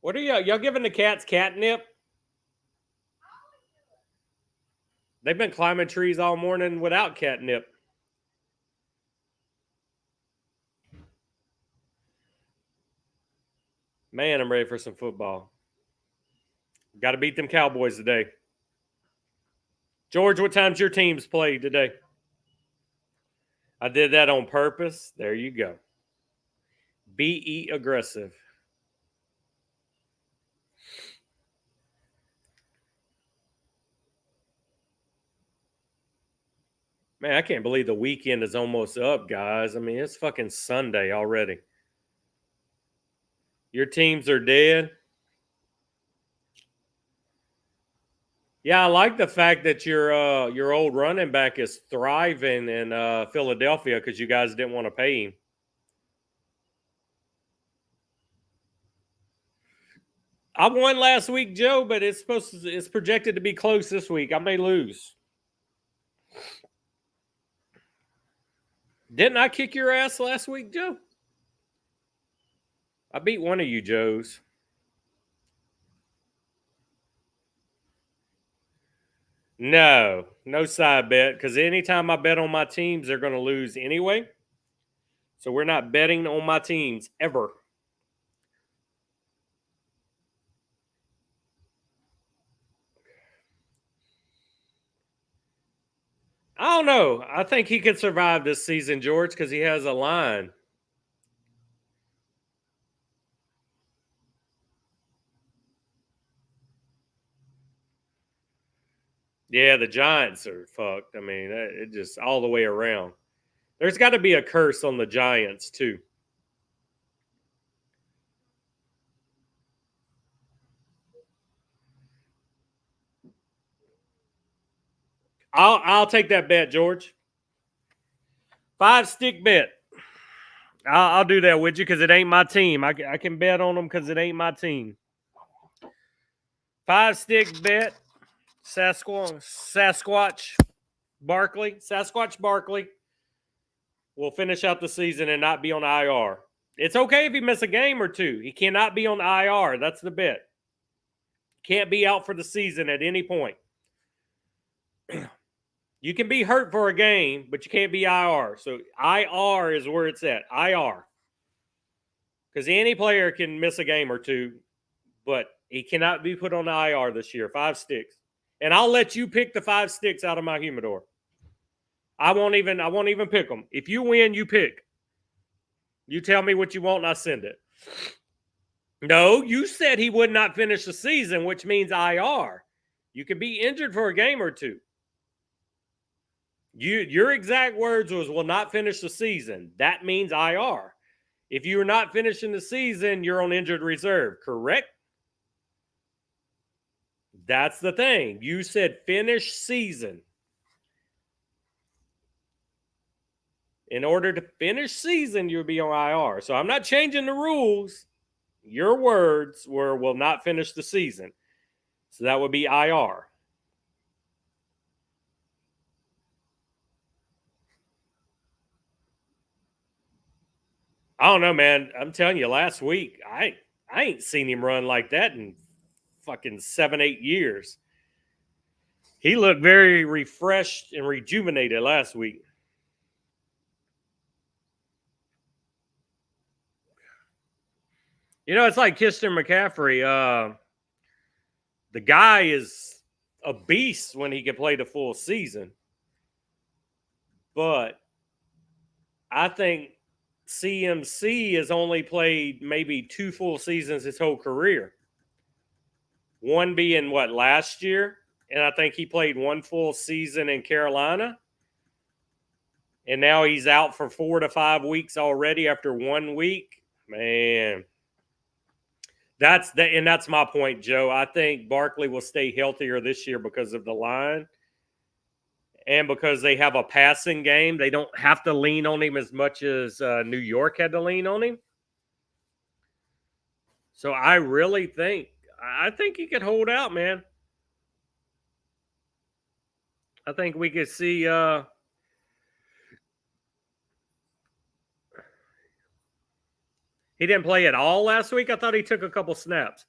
What are y'all giving the cats catnip? They've been climbing trees all morning without catnip. Man, I'm ready for some football. Got to beat them Cowboys today. George, what time's your teams play today? I did that on purpose. There you go. Be aggressive. Man, I can't believe the weekend is almost up, guys. I mean, it's fucking Sunday already. Your teams are dead. Yeah, I like the fact that your old running back is thriving in Philadelphia because you guys didn't want to pay him. I won last week, Joe, but it's projected to be close this week. I may lose. Didn't I kick your ass last week, Joe? I beat one of you, Joes. No side bet because anytime I bet on my teams, they're going to lose anyway. So we're not betting on my teams ever. I don't know. I think he could survive this season, George, because he has a line. Yeah, the Giants are fucked. I mean, it just all the way around. There's got to be a curse on the Giants, too. I'll take that bet, George. 5-stick bet. I'll do that with you because it ain't my team. I can bet on them because it ain't my team. 5-stick bet. Sasquatch Barkley will finish out the season and not be on IR. It's okay if he misses a game or two. He cannot be on IR. That's the bet. Can't be out for the season at any point. You can be hurt for a game, but you can't be IR. So IR is where it's at. IR. Because any player can miss a game or two, but he cannot be put on IR this year. 5 sticks. And I'll let you pick the 5 sticks out of my humidor. I won't even pick them. If you win, you pick. You tell me what you want and I send it. No, you said he would not finish the season, which means IR. You can be injured for a game or two. Your exact words was will not finish the season. That means IR. If you're not finishing the season, you're on injured reserve, correct? That's the thing. You said finish season. In order to finish season, you'll be on IR. So I'm not changing the rules. Your words were will not finish the season. So that would be IR. I don't know, man. I'm telling you, last week I ain't seen him run like that in fucking 7, 8 years. He looked very refreshed and rejuvenated last week. You know, it's like Kister McCaffrey. The guy is a beast when he can play the full season. But I think CMC has only played maybe 2 full seasons his whole career. One being what, last year? And I think he played 1 full season in Carolina. And now he's out for 4 to 5 weeks already after 1 week. Man. That's my point, Joe. I think Barkley will stay healthier this year because of the line. And because they have a passing game, they don't have to lean on him as much as New York had to lean on him. So I think he could hold out, man. I think we could see. He didn't play at all last week. I thought he took a couple snaps.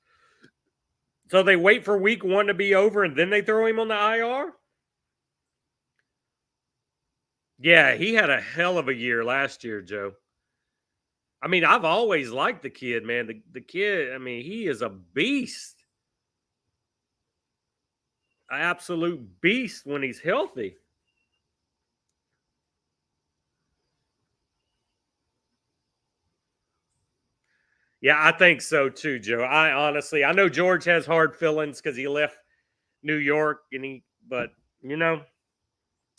So they wait for week 1 to be over and then they throw him on the IR? Yeah, he had a hell of a year last year, Joe. I mean, I've always liked the kid, man. The kid, I mean, he is a beast. An absolute beast when he's healthy. Yeah, I think so too, Joe. I know George has hard feelings because he left New York but you know,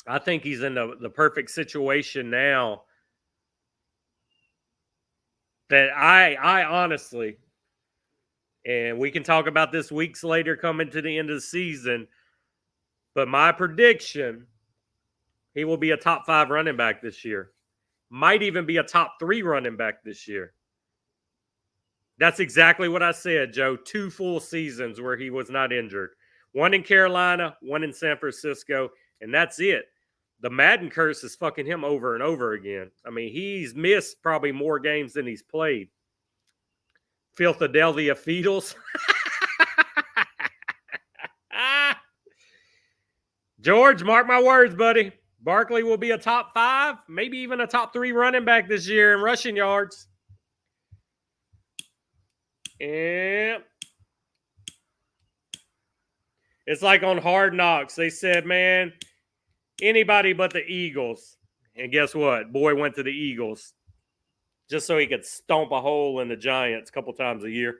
I think he's in the perfect situation now that I honestly, and we can talk about this weeks later coming to the end of the season, but my prediction, he will be a top 5 running back this year. Might even be a top 3 running back this year. That's exactly what I said, Joe. 2 full seasons where he was not injured. One in Carolina, one in San Francisco, and that's it. The Madden curse is fucking him over and over again. I mean, he's missed probably more games than he's played. Philadelphia Feedles. George, mark my words, buddy. Barkley will be a top 5, maybe even a top 3 running back this year in rushing yards. Yeah. It's like on Hard Knocks. They said, man, anybody but the Eagles. And guess what? Boy went to the Eagles just so he could stomp a hole in the Giants a couple times a year.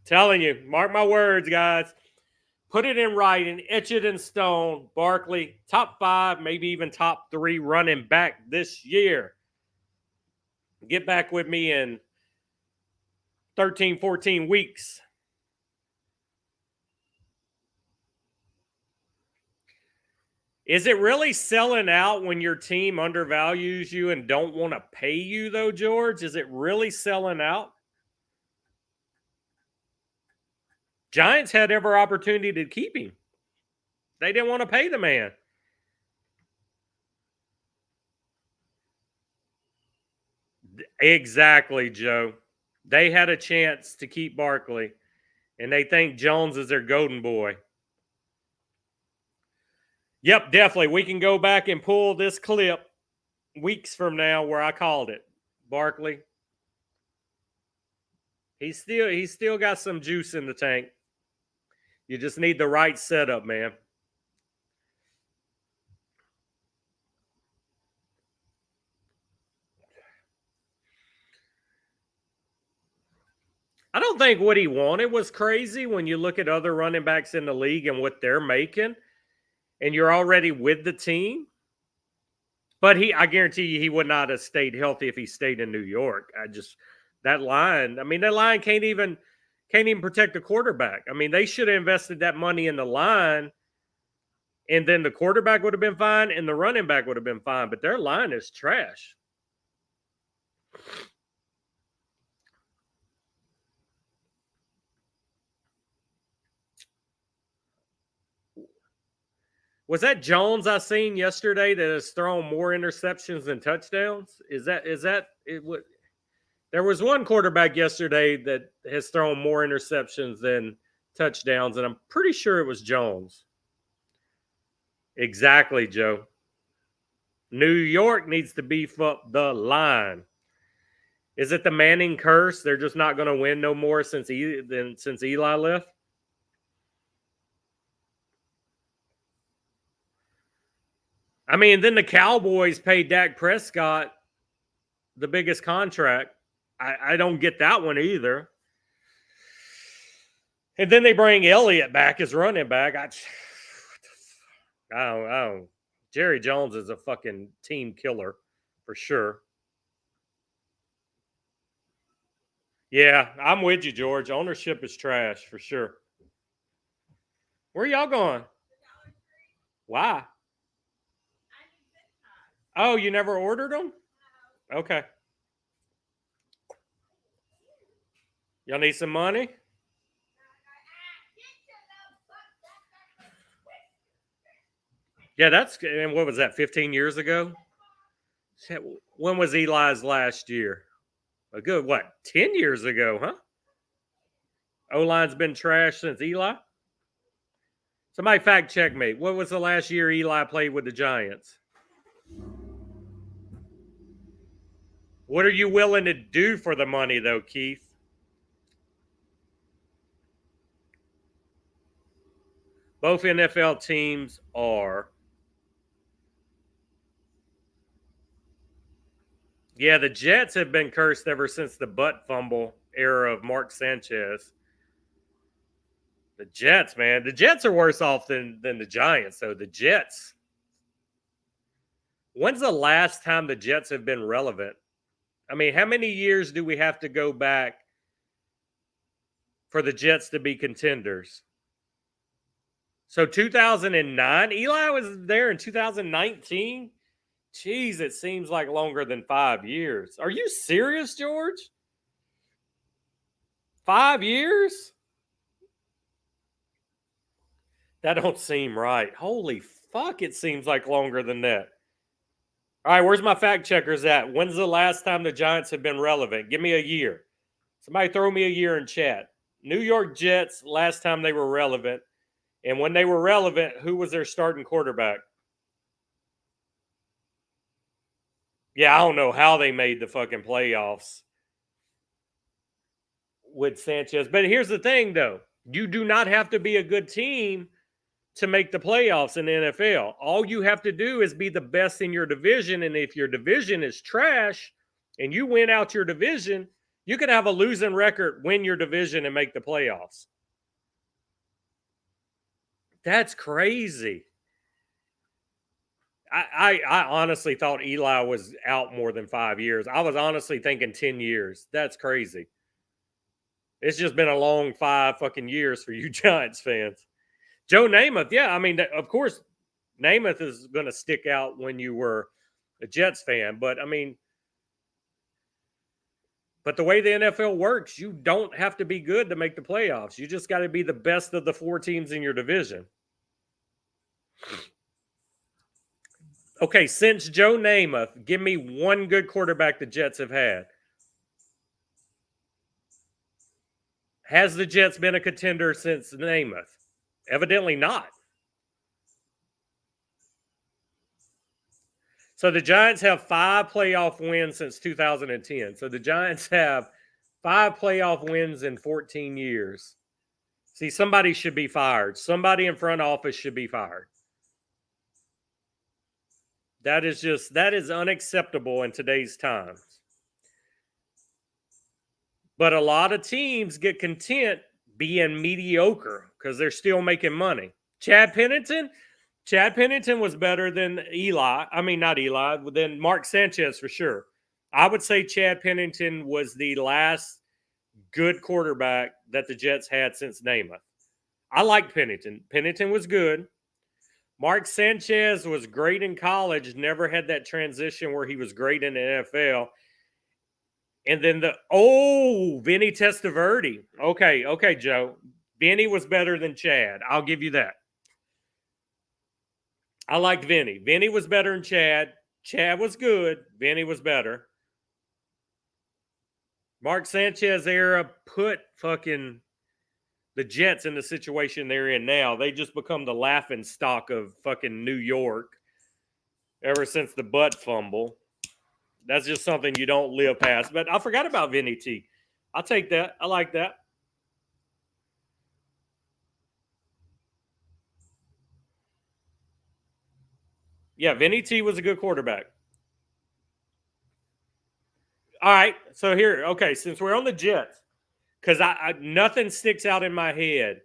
Telling you, mark my words, guys. Put it in writing, etch it in stone. Barkley, top 5, maybe even top 3 running back this year. Get back with me in 13, 14 weeks. Is it really selling out when your team undervalues you and don't want to pay you, though, George? Is it really selling out? Giants had every opportunity to keep him. They didn't want to pay the man. Exactly, Joe. They had a chance to keep Barkley, and they think Jones is their golden boy. Yep, definitely. We can go back and pull this clip weeks from now where I called it. Barkley. He's still got some juice in the tank. You just need the right setup, man. I don't think what he wanted was crazy when you look at other running backs in the league and what they're making, and you're already with the team. But I guarantee you, he would not have stayed healthy if he stayed in New York. That line. I mean, that line can't even protect the quarterback. I mean, they should have invested that money in the line, and then the quarterback would have been fine, and the running back would have been fine. But their line is trash. Was that Jones I seen yesterday that has thrown more interceptions than touchdowns? Is that it? There was one quarterback yesterday that has thrown more interceptions than touchdowns, and I'm pretty sure it was Jones. Exactly, Joe. New York needs to beef up the line. Is it the Manning curse? They're just not going to win no more since Eli left. I mean, then the Cowboys paid Dak Prescott the biggest contract. I don't get that one either. And then they bring Elliott back as running back. I don't. Jerry Jones is a fucking team killer for sure. Yeah, I'm with you, George. Ownership is trash for sure. Where y'all going? Why? Oh, you never ordered them? Okay. Y'all need some money? Yeah, and what was that, 15 years ago? When was Eli's last year? A good, 10 years ago, huh? O-line's been trash since Eli? Somebody fact check me. What was the last year Eli played with the Giants? What are you willing to do for the money, though, Keith? Both NFL teams are. Yeah, the Jets have been cursed ever since the butt fumble era of Mark Sanchez. The Jets, man. The Jets are worse off than the Giants, though. The Jets. When's the last time the Jets have been relevant? I mean, how many years do we have to go back for the Jets to be contenders? So 2009, Eli was there in 2019. Jeez, it seems like longer than 5 years. Are you serious, George? 5 years? That don't seem right. Holy fuck, it seems like longer than that. All right, where's my fact checkers at? When's the last time the Giants have been relevant? Give me a year. Somebody throw me a year in chat. New York Jets, last time they were relevant. And when they were relevant, who was their starting quarterback? Yeah, I don't know how they made the fucking playoffs with Sanchez. But here's the thing, though. You do not have to be a good team to make the playoffs in the NFL. All you have to do is be the best in your division. And if your division is trash and you win out your division, you could have a losing record, win your division, and make the playoffs. That's crazy. I honestly thought Eli was out more than 5 years. I was honestly thinking 10 years. That's crazy. It's just been a long 5 fucking years for you Giants fans. Joe Namath, yeah, I mean, of course, Namath is going to stick out when you were a Jets fan. But, I mean, but the way the NFL works, you don't have to be good to make the playoffs. You just got to be the best of the 4 teams in your division. Okay, since Joe Namath, give me one good quarterback the Jets have had. Has the Jets been a contender since Namath? Evidently not. So the Giants have 5 playoff wins since 2010. So the Giants have 5 playoff wins in 14 years. See, somebody should be fired. Somebody in front office should be fired. That is unacceptable in today's times. But a lot of teams get content being mediocre because they're still making money. Chad Pennington was better than Eli. I mean, not Eli, than Mark Sanchez for sure. I would say Chad Pennington was the last good quarterback that the Jets had since Namath. I liked Pennington. Pennington was good. Mark Sanchez was great in college, never had that transition where he was great in the NFL. And then Vinny Testaverde. Okay, Joe. Vinny was better than Chad. I'll give you that. I liked Vinny. Vinny was better than Chad. Chad was good. Vinny was better. Mark Sanchez era put fucking the Jets in the situation they're in now. They just become the laughing stock of fucking New York ever since the butt fumble. That's just something you don't live past. But I forgot about Vinny T. I'll take that. I like that. Yeah, Vinny T was a good quarterback. All right. So here, okay, since we're on the Jets, because I nothing sticks out in my head.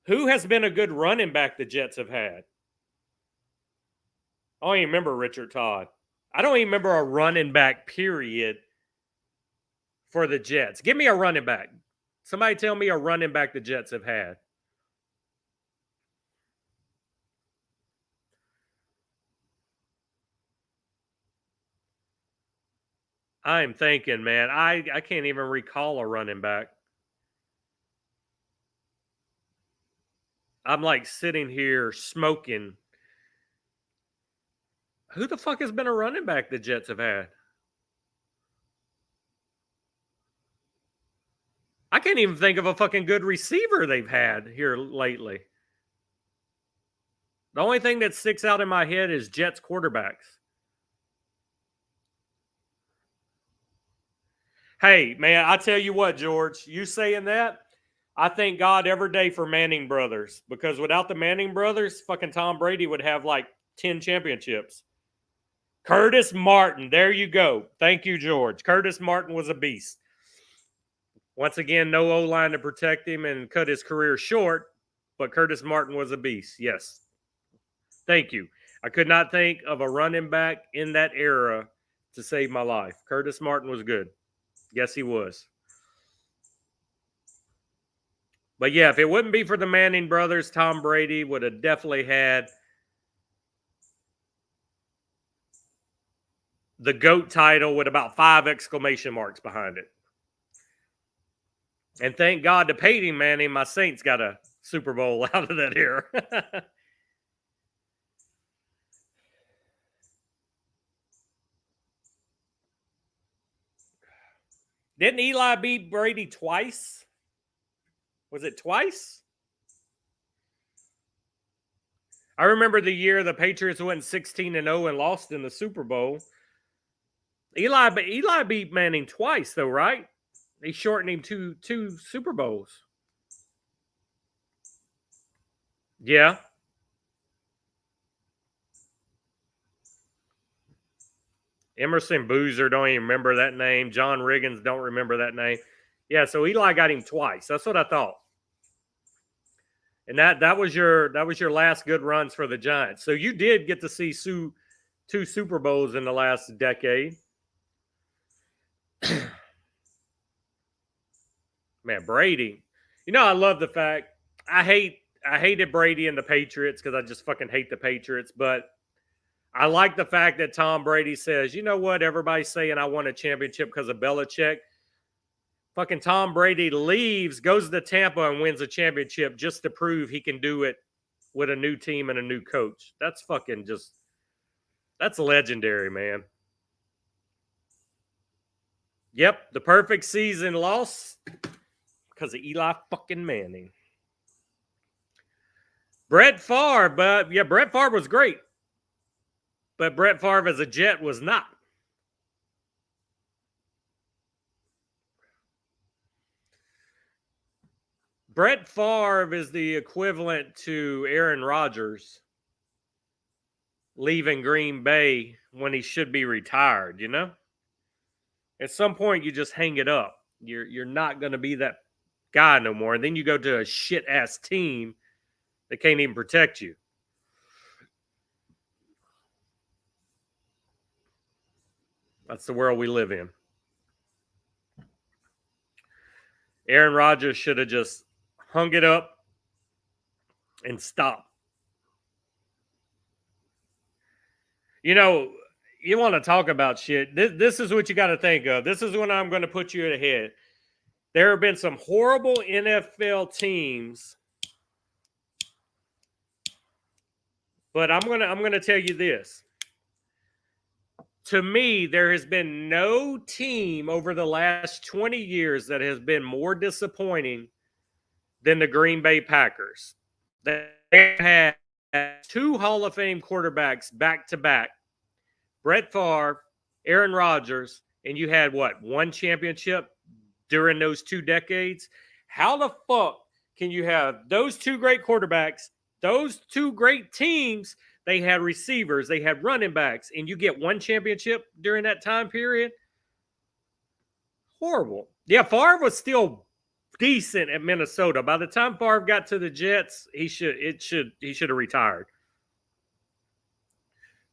Who has been a good running back the Jets have had? I don't even remember Richard Todd. I don't even remember a running back, period, for the Jets. Give me a running back. Somebody tell me a running back the Jets have had. I'm thinking, man. I can't even recall a running back. I'm like sitting here smoking. Who the fuck has been a running back the Jets have had? I can't even think of a fucking good receiver they've had here lately. The only thing that sticks out in my head is Jets quarterbacks. Hey, man, I tell you what, George, you saying that, I thank God every day for Manning brothers, because without the Manning brothers, fucking Tom Brady would have like 10 championships. Curtis Martin, there you go. Thank you, George. Curtis Martin was a beast. Once again, no O-line to protect him and cut his career short, but Curtis Martin was a beast. Yes. Thank you. I could not think of a running back in that era to save my life. Curtis Martin was good. Yes, he was. But yeah, if it wouldn't be for the Manning brothers, Tom Brady would have definitely had the GOAT title with about 5 exclamation marks behind it. And thank God to Peyton Manning, my Saints got a Super Bowl out of that era. Didn't Eli beat Brady twice? Was it twice? I remember the year the Patriots went 16-0 and lost in the Super Bowl. Eli beat Manning twice, though, right? He shortened him to 2 Super Bowls. Yeah. Emerson Boozer, don't even remember that name. John Riggins, don't remember that name. Yeah, so Eli got him twice. That's what I thought. And that was your last good runs for the Giants. So you did get to see 2 Super Bowls in the last decade. Man, Brady. You know, I love the fact I hated Brady and the Patriots because I just fucking hate the Patriots, but I like the fact that Tom Brady says, you know what, everybody's saying I won a championship because of Belichick. Fucking Tom Brady leaves, goes to Tampa and wins a championship just to prove he can do it with a new team and a new coach. That's fucking just, that's legendary, man. Yep, the perfect season loss because of Eli fucking Manning. Brett Favre, but yeah, Brett Favre was great. But Brett Favre as a Jet was not. Brett Favre is the equivalent to Aaron Rodgers leaving Green Bay when he should be retired, you know? At some point you just hang it up. You're not going to be that guy no more. And then you go to a shit ass team that can't even protect you. That's the world we live in. Aaron Rodgers should have just hung it up and stopped. You know, you want to talk about shit. This is what you got to think of. This is when I'm going to put you ahead. There have been some horrible NFL teams But I'm gonna tell you this. To me, there has been no team over the last 20 years that has been more disappointing than the Green Bay Packers. They had two Hall of Fame quarterbacks back to back, Brett Favre, Aaron Rodgers, and you had what, one championship during those 2 decades? How the fuck can you have those two great quarterbacks, those two great teams? They had receivers, they had running backs, and you get one championship during that time period? Horrible. Yeah, Favre was still decent at Minnesota. By the time Favre got to the Jets, he should have retired.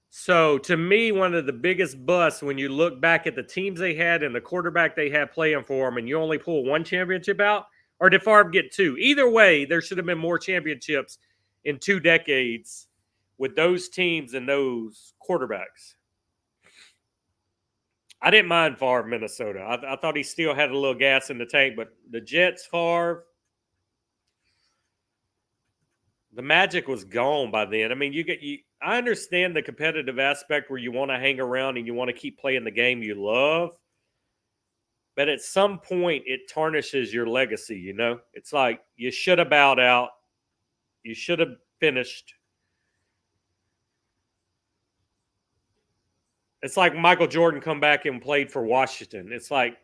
So to me, one of the biggest busts when you look back at the teams they had and the quarterback they had playing for them, and you only pull one championship out, or did Favre get two? Either way, there should have been more championships in 2 decades with those teams and those quarterbacks. I didn't mind Favre, Minnesota. I thought he still had a little gas in the tank, but the Jets, Favre, the magic was gone by then. I mean, I understand the competitive aspect where you want to hang around and you want to keep playing the game you love, but at some point it tarnishes your legacy. You know, it's like you should have bowed out, you should have finished. It's like Michael Jordan come back and played for Washington. It's like,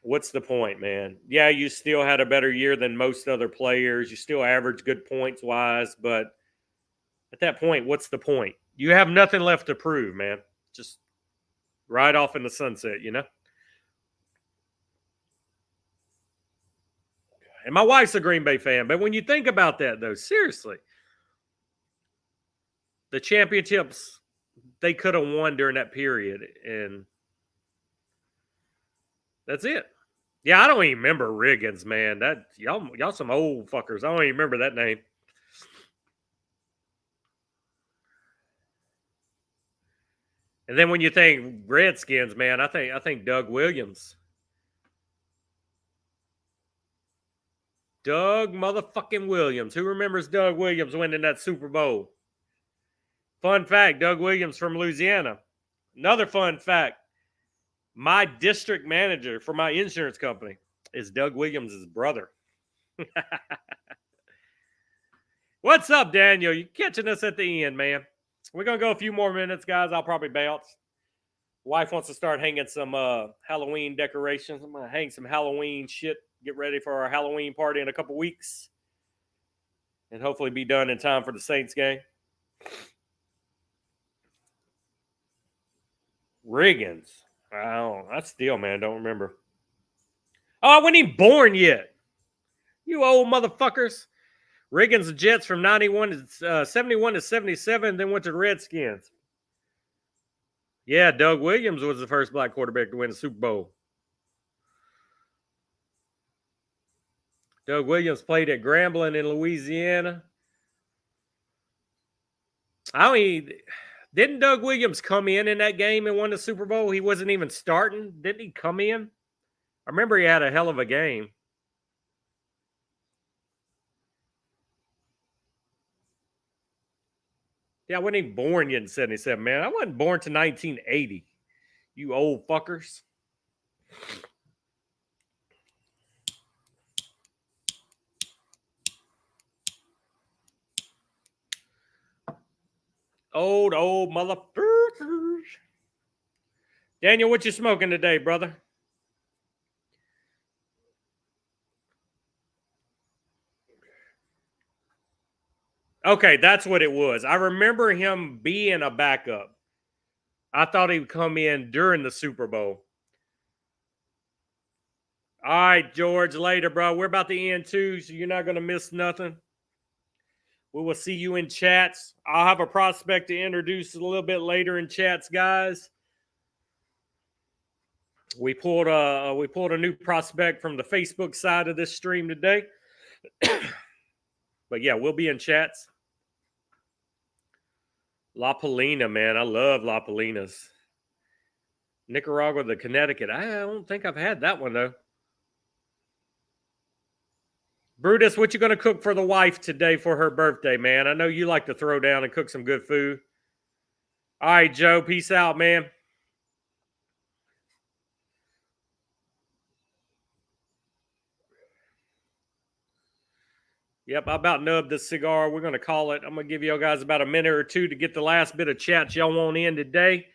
what's the point, man? Yeah, you still had a better year than most other players. You still average good points wise, but at that point, what's the point? You have nothing left to prove, man. Just ride off in the sunset, you know? And my wife's a Green Bay fan, but when you think about that, though, seriously, the championships they could have won during that period, and that's it. Yeah, I don't even remember Riggins, man. That y'all some old fuckers. I don't even remember that name. And then when you think Redskins, man, I think Doug Williams. Doug motherfucking Williams. Who remembers Doug Williams winning that Super Bowl? Fun fact, Doug Williams from Louisiana. Another fun fact, my district manager for my insurance company is Doug Williams' brother. What's up, Daniel? You catching us at the end, man. We're going to go a few more minutes, guys. I'll probably bounce. Wife wants to start hanging some Halloween decorations. I'm going to hang some Halloween shit. Get ready for our Halloween party in a couple weeks. And hopefully be done in time for the Saints game. Riggins. I still, man, don't remember. Oh, I wasn't even born yet. You old motherfuckers. Riggins, the Jets from 91 to 71 to 77, then went to the Redskins. Yeah, Doug Williams was the first black quarterback to win the Super Bowl. Doug Williams played at Grambling in Louisiana. Didn't Doug Williams come in that game and won the Super Bowl? He wasn't even starting. Didn't he come in? I remember he had a hell of a game. Yeah, I wasn't even born yet in 77, man. I wasn't born to 1980. You old fuckers. Old motherfuckers. Daniel, what you smoking today, brother? Okay, that's what it was. I remember him being a backup. I thought he would come in during the Super Bowl. All right, George, later, bro. We're about to end too, so you're not going to miss nothing. We will see you in chats. I'll have a prospect to introduce a little bit later in chats, guys. We pulled a new prospect from the Facebook side of this stream today. But yeah, we'll be in chats. La Polina, man. I love La Polinas. Nicaragua, the Connecticut. I don't think I've had that one, though. Brutus, what you going to cook for the wife today for her birthday, man? I know you like to throw down and cook some good food. All right, Joe. Peace out, man. Yep, I about nubbed this cigar. We're going to call it. I'm going to give y'all guys about a minute or two to get the last bit of chat y'all want in today.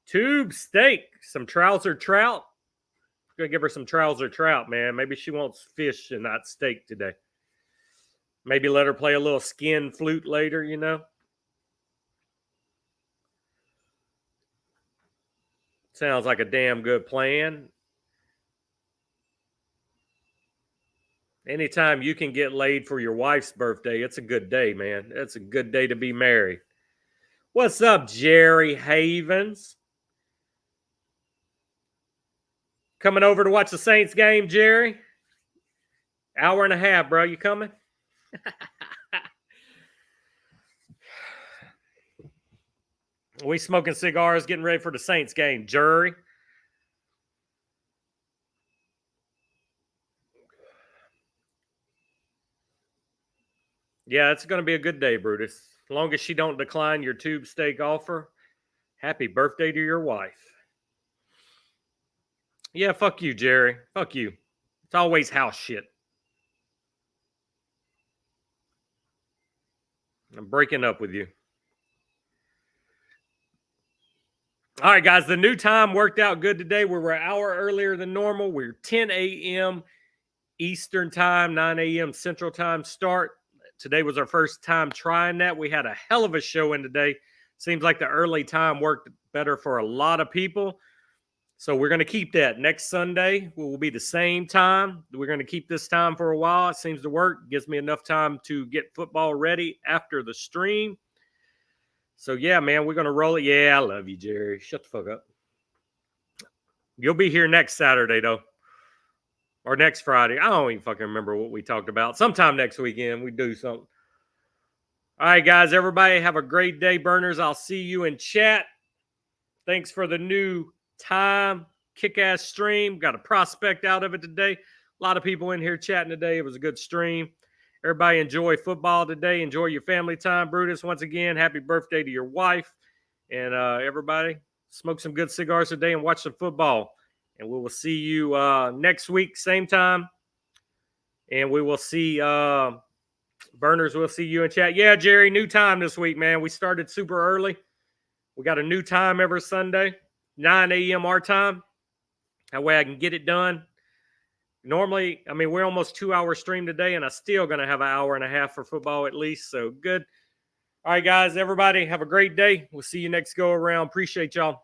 Tube steak, some trouser trout. Going to give her some trouser trout, man. Maybe she wants fish and not steak today. Maybe let her play a little skin flute later, you know. Sounds like a damn good plan. Anytime you can get laid for your wife's birthday, it's a good day, man. It's a good day to be married. What's up, Jerry Havens? Coming over to watch the Saints game, Jerry? Hour and a half, bro. You coming? We smoking cigars, getting ready for the Saints game, Jerry. Yeah, it's going to be a good day, Brutus. As long as she don't decline your tube steak offer, happy birthday to your wife. Yeah, fuck you, Jerry. Fuck you. It's always house shit. I'm breaking up with you. All right, guys, the new time worked out good today. We were an hour earlier than normal. We're 10 a.m. Eastern time, 9 a.m. Central time start. Today was our first time trying that. We had a hell of a show in today. Seems like the early time worked better for a lot of people. So we're going to keep that. Next Sunday will be the same time. We're going to keep this time for a while. It seems to work. Gives me enough time to get football ready after the stream. So, yeah, man, we're going to roll it. Yeah, I love you, Jerry. Shut the fuck up. You'll be here next Saturday, though. Or next Friday. I don't even fucking remember what we talked about. Sometime next weekend, we do something. All right, guys, everybody have a great day, burners. I'll see you in chat. Thanks for the new time. Kick-ass stream. Got a prospect out of it today. A lot of people in here chatting today. It was a good stream. Everybody enjoy football today. Enjoy your family time, Brutus. Once again, happy birthday to your wife. And everybody, smoke some good cigars today and watch some football. And we will see you next week, same time. And we will see, burners, we'll see you in chat. Yeah, Jerry, new time this week, man. We started super early. We got a new time every Sunday, 9 a.m. our time. That way I can get it done. Normally, I mean, we're almost 2 hour stream today, and I'm still going to have an hour and a half for football at least. So good. All right, guys, everybody, have a great day. We'll see you next go around. Appreciate y'all.